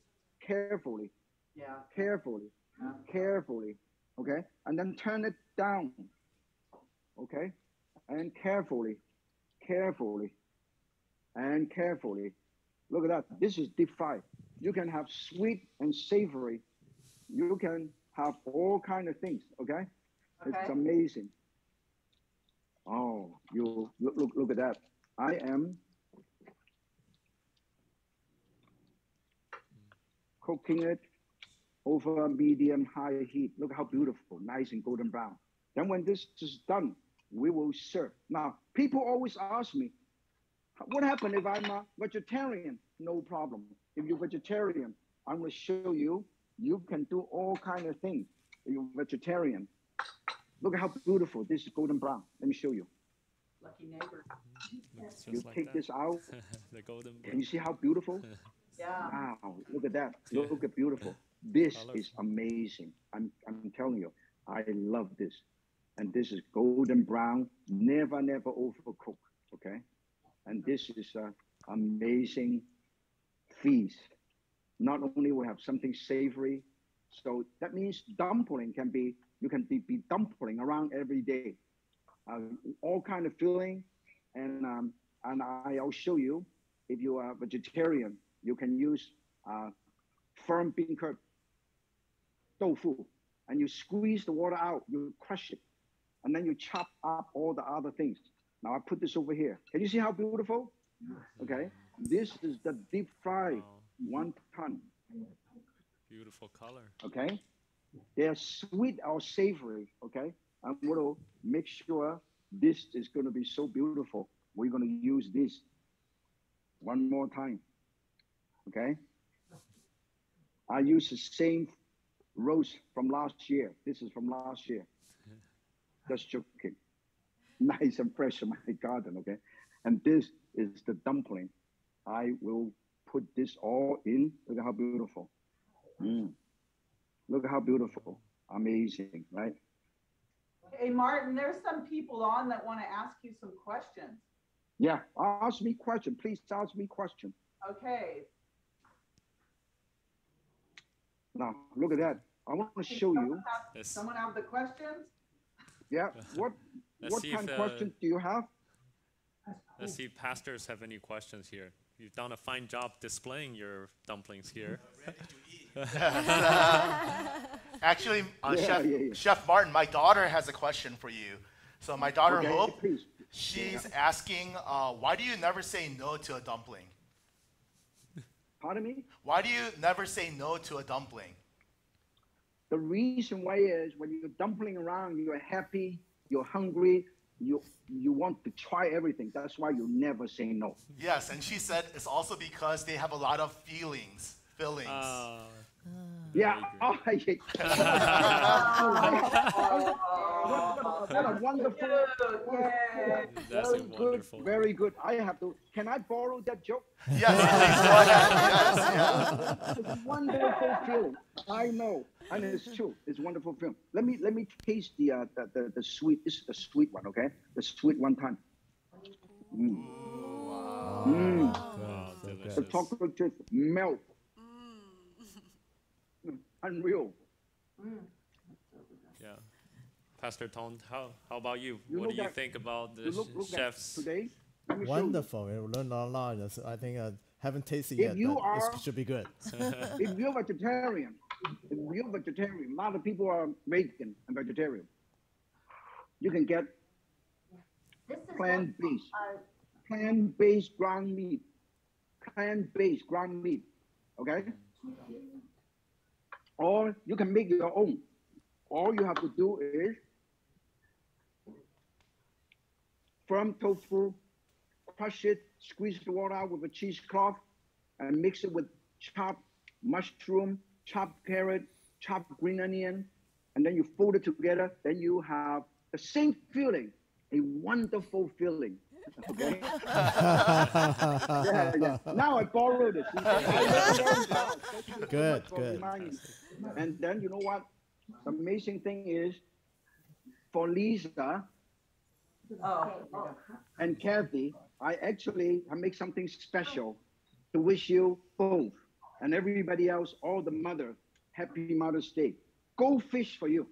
carefully. Yeah. Carefully. Carefully. Okay? And then turn it down. Okay? And carefully. Carefully. And carefully. Look at that. This is deep fry. You can have sweet and savory. You can have all kind of things, okay? It's amazing. Oh, you look at that. I am cooking it over medium high heat. Look how beautiful, nice and golden brown. Then when this is done, we will serve. Now, people always ask me, what happens if I'm a vegetarian? No problem. If you're vegetarian, I'm going to show you, you can do all kind of things. If you're vegetarian. Look at how beautiful this is golden brown. Let me show you. Lucky neighbor. You like take that. this out. The golden brown. Can you see how beautiful? Yeah. Wow, look at that. Look at beautiful. This is amazing. I'm telling you, I love this. And this is golden brown, never overcooked, okay? And this is an amazing feast. Not only we have something savory, so that means dumpling can be, you can be dumpling around every day. All kind of filling, and I'll show you, if you are vegetarian, you can use firm bean curd, tofu, and you squeeze the water out, you crush it, and then you chop up all the other things. Now I put this over here. Can you see how beautiful? Okay, this is the deep fried wonton. Beautiful color. Okay, they're sweet or savory. Okay, I'm going to make sure this is going to be so beautiful. We're going to use this one more time. Okay, I use the same roast from last year. This is from last year. Just joking. Nice and fresh in my garden, okay? And this is the dumpling. I will put this all in. Look at how beautiful. Look at how beautiful. Amazing, right? Hey, Martin, there's some people on that want to ask you some questions. Yeah, ask me question. Please ask me question. Okay. Now, look at that. I want to show you. Someone have the questions? Yeah. What kind of questions do you have? Let's see if pastors have any questions here. You've done a fine job displaying your dumplings here. Actually, Chef Martin, my daughter has a question for you. So my daughter Hope, she's asking, why do you never say no to a dumpling? Pardon me? Why do you never say no to a dumpling? The reason why is when you're dumpling around, you're happy, you're hungry, you want to try everything. That's why you never say no. Yes, and she said it's also because they have a lot of fillings. Yeah. Oh, what a wonderful. That's wonderful. Very good. I have to. Can I borrow that joke? Yes, please go ahead. Yes. It's a wonderful film. I know, and it's true. It's a wonderful film. Let me taste the sweet. This is the sweet one, okay? The sweet one time. The chocolate just melt. Unreal. Yeah. Pastor Tone, how about you? What do you think about the chefs? Today? Wonderful. We learned a lot. I think I haven't tasted yet, but it should be good. If you're vegetarian, a lot of people are vegan and vegetarian. You can get plant-based ground meat. Plant-based ground meat, okay? Or you can make your own. All you have to do is firm tofu, crush it, squeeze the water out with a cheesecloth, and mix it with chopped mushroom, chopped carrot, chopped green onion, and then you fold it together. Then you have the same feeling, a wonderful feeling. Okay. Now I borrowed it. Good. And then you know what? The amazing thing is, for Lisa and Cathy, I make something special to wish you both and everybody else, all the mother, happy Mother's Day. Go fish for you.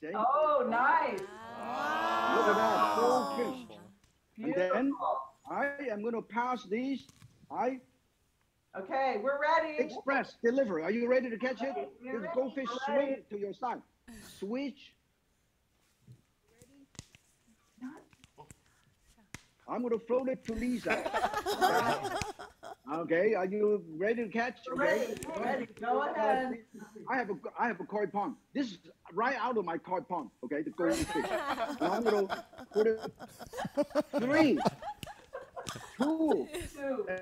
See? Oh, nice. Look at that. Go fish. And then I am going to pass these. Okay, we're ready. Express delivery. Are you ready to catch it? Just go fish, swing it to your side. Switch. I'm going to float it to Lisa. Okay, are you ready to catch? Ready. Go ahead. I have a koi pond. This is right out of my koi pond. Okay, the golden fish. Now I'm going to put it 3, 2,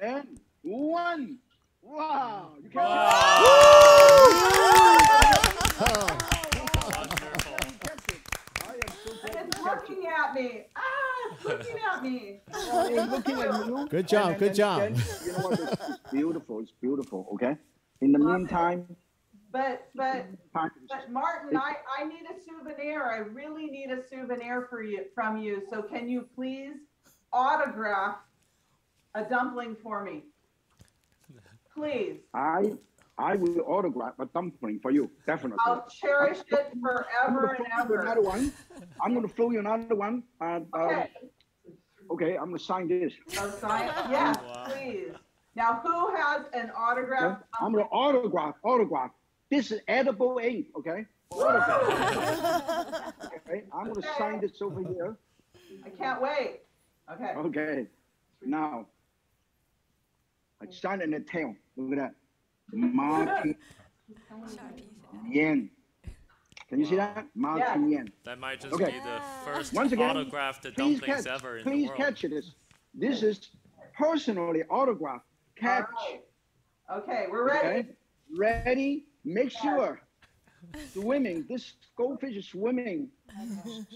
and 1. Wow! You catch It's looking at me. It's looking at me. Looking at you. Good job. Then, you know what? It's beautiful. It's beautiful. Okay. In the meantime. But Martin, I need a souvenir. I really need a souvenir from you. So can you please autograph a dumpling for me? Please. I will autograph a dumpling for you, definitely. I'll cherish it forever and ever. Another one. I'm going to throw you another one. Okay, I'm going to sign this. Oh, sign? Yes, please. Now, who has an autograph? Okay. I'm going to autograph. This is edible ink, okay? Okay, I'm going to sign this over here. I can't wait. Okay. Okay. Now, I signed in the tail. Look at that. Martin Yan. Can you see that? Martin Yan. That might just be the first Once again, autographed dumplings ever in the world. Please catch this. This is personally autographed. Catch. Right. Okay, we're ready. Okay. Ready? Make sure. Swimming. This goldfish is swimming.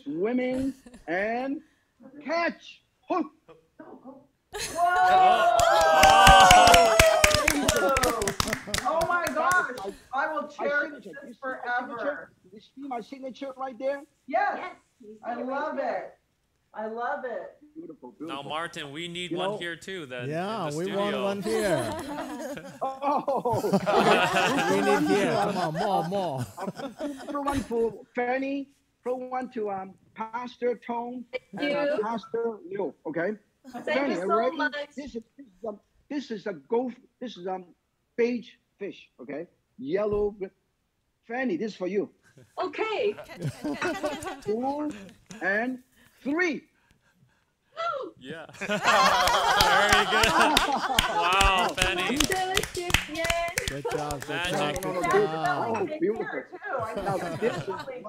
Swimming and catch. Hook. Whoa! Oh my gosh! I will cherish this forever. You see my signature right there? Yes, I love it. I love it. Beautiful, Now, beautiful. Martin, we need You one know- here too. Then Yeah, in the we studio. want one here. Oh, We need here. Come on, more. throw one for Fanny, throw one to Pastor Tone and you. Pastor Liu. Okay. Thank Fanny, you so ready? much. This is a beige fish. Okay. Yellow. Fanny, this is for you. Okay. 2 and 3. Yeah. Very good. Wow, Fanny. Delicious, yes. Good job. Good Magic. job. Good Here job. Oh, beautiful. too. I Now think this it's is really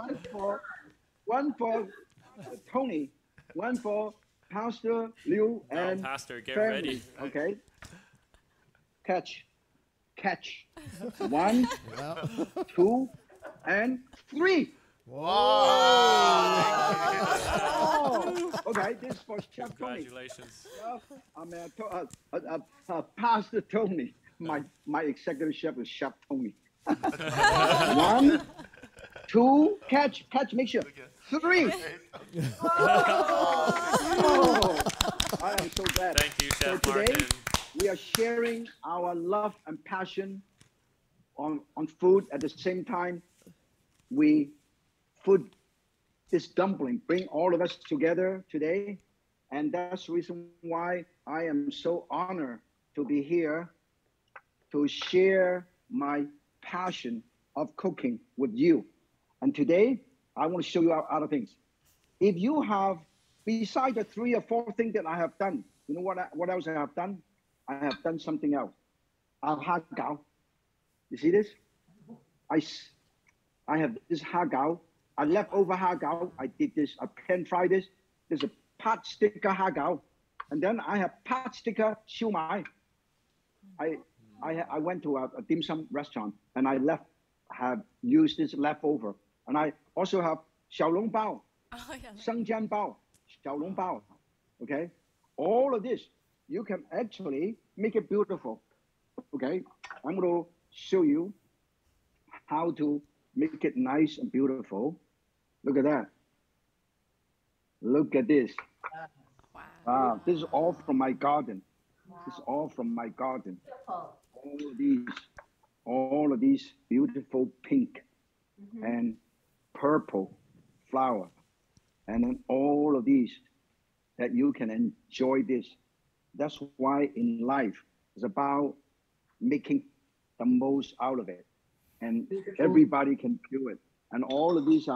one for Tony, one for Pastor Liu Now, and Pastor, get Fanny. ready. Okay. Catch. 1, 2, and 3. Oh, okay, this is for Chef Tony. Congratulations. Pastor Tony. My executive chef is Chef Tony. 1, 2, catch, make sure. 3. Oh, I am so glad. Thank you, So Chef today, Martin. we are sharing our love and passion on food. At the same time, this dumpling bring all of us together today. And that's the reason why I am so honored to be here to share my passion of cooking with you. And today, I want to show you other things. If you have, besides the 3 or 4 things that I have done, you know what else I have done? I have done something else. Hagao. You see this? I have this hagao. I leftover hagao. I did this. I pan fried this. There's a pot sticker hagao, and then I have pot sticker siu mai. I went to a dim sum restaurant and I have used this leftover, and I also have xiaolong bao, shengjian bao, xiaolong bao. Okay, all of this you can actually make it beautiful. Okay, I'm going to show you how to make it nice and beautiful. Look at that. Look at this. Wow. This is all from my garden. Wow. This is all from my garden. Beautiful. All of these beautiful pink and purple flower. And then all of these that you can enjoy this. That's why in life it's about making the most out of it. And everybody can do it. And all of these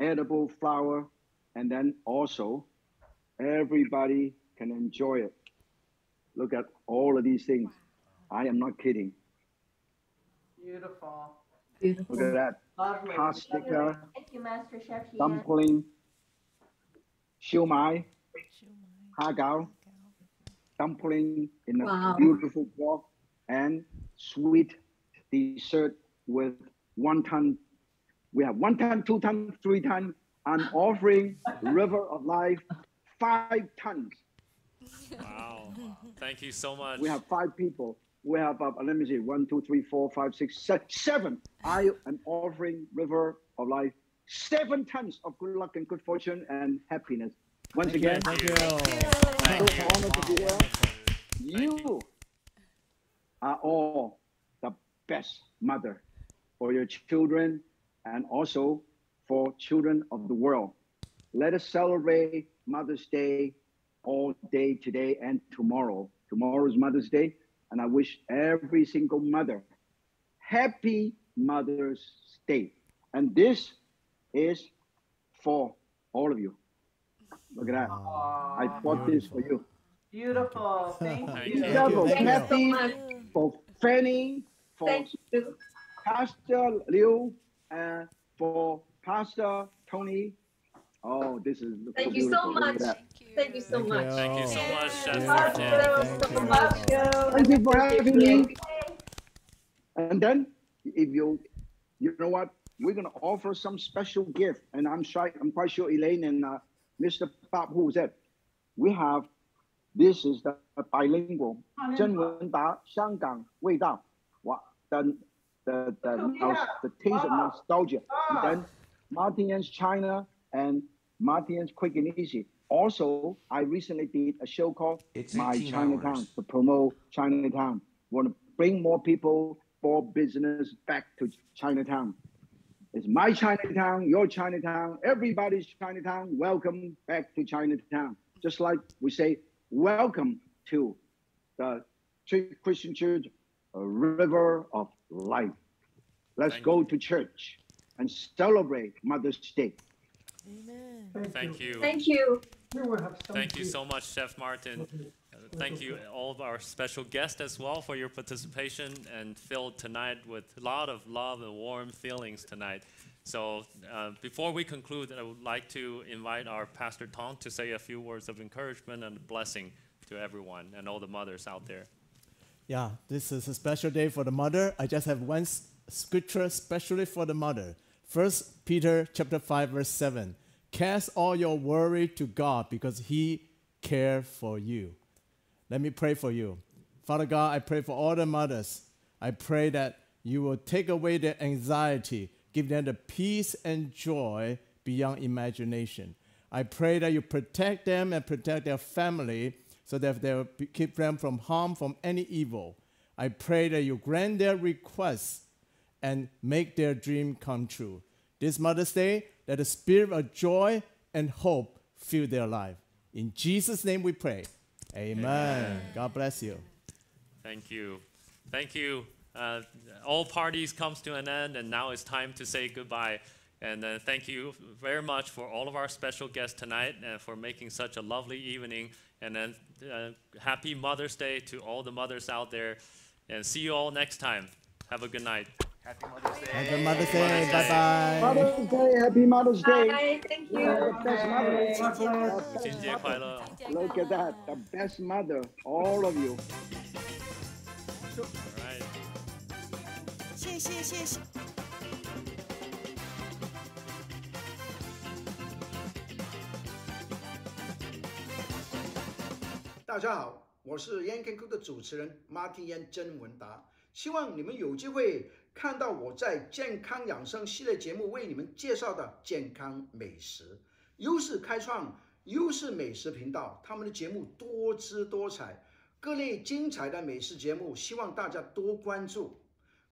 edible flower, and then also everybody can enjoy it. Look at all of these things. I am not kidding. Beautiful. Look at that. Lovely. Pot sticker, Thank you, Master Chef. dumpling, siu mai, hagao, dumpling in a beautiful wok, and sweet dessert with wonton. We have 1 ton, 2 ton, 3 ton. I'm offering River of Life 5 tons. Wow. Thank you so much. We have 5 people. We have, let me see, 1, 2, 3, 4, 5, 6, 7. I am offering River of Life 7 tons of good luck and good fortune and happiness. Once again, Thank you. I'm so honored to be here. You are all the best mother for your children and also for children of the world. Let us celebrate Mother's Day all day today and tomorrow. Tomorrow is Mother's Day, and I wish every single mother happy Mother's Day. And this is for all of you. Look at that. I bought this for you. Beautiful. Thank you. For Thank you. Cathy, for Fanny, for Thank you. Pastor Liu, and for Pastor Tony. Oh, this is Thank you so much. Thank you so much. Thank you so much, Chef Yeah. Martin. Thank you. Thank you for having me. And then, if you know what, we're gonna offer some special gift, and I'm quite sure Elaine and Mr. Bob, who was that? We have. This is the bilingual 真文达香港味道. Wow, the taste of nostalgia. And then Martin's China and Martin's Quick and Easy. Also, I recently did a show called It's My 18 Chinatown hours. to promote Chinatown. Want to bring more people for business back to Chinatown. It's my Chinatown, your Chinatown, everybody's Chinatown. Welcome back to Chinatown. Just like we say, welcome to the Christian Church, a river of life. Let's go to church and celebrate Mother's Day. Amen. Thank you. Thank you. Thank you so much, Chef Martin. Thank you, all of our special guests as well, for your participation and filled tonight with a lot of love and warm feelings tonight. So before we conclude, I would like to invite our Pastor Tom to say a few words of encouragement and blessing to everyone and all the mothers out there. Yeah, this is a special day for the mother. I just have one scripture especially for the mother. 1 Peter chapter 5, verse 7. Cast all your worry to God because he cares for you. Let me pray for you. Father God, I pray for all the mothers. I pray that you will take away their anxiety, give them the peace and joy beyond imagination. I pray that you protect them and protect their family so that they will keep them from harm, from any evil. I pray that you grant their requests and make their dream come true. This Mother's Day, let the spirit of joy and hope fill their life. In Jesus' name we pray. Amen. God bless you. Thank you. Thank you. All parties comes to an end, and now it's time to say goodbye. And thank you very much for all of our special guests tonight and for making such a lovely evening. And then happy Mother's Day to all the mothers out there. And see you all next time. Have a good night. Happy Mother's Day. Happy Mother's Day. Bye-bye. Mother's Day, happy Mother's Day. Bye. Thank you. The best mother. 母亲节快乐。 Look at that, the best mother, all of you. All right. 谢谢。大家好，我是烟 Can Cook 的主持人 Martin 烟曾文达，希望你们有机会看到我在健康养生系列节目为你们介绍的健康美食。优视开创优视美食频道，他们的节目多姿多彩，各类精彩的美食节目，希望大家多关注。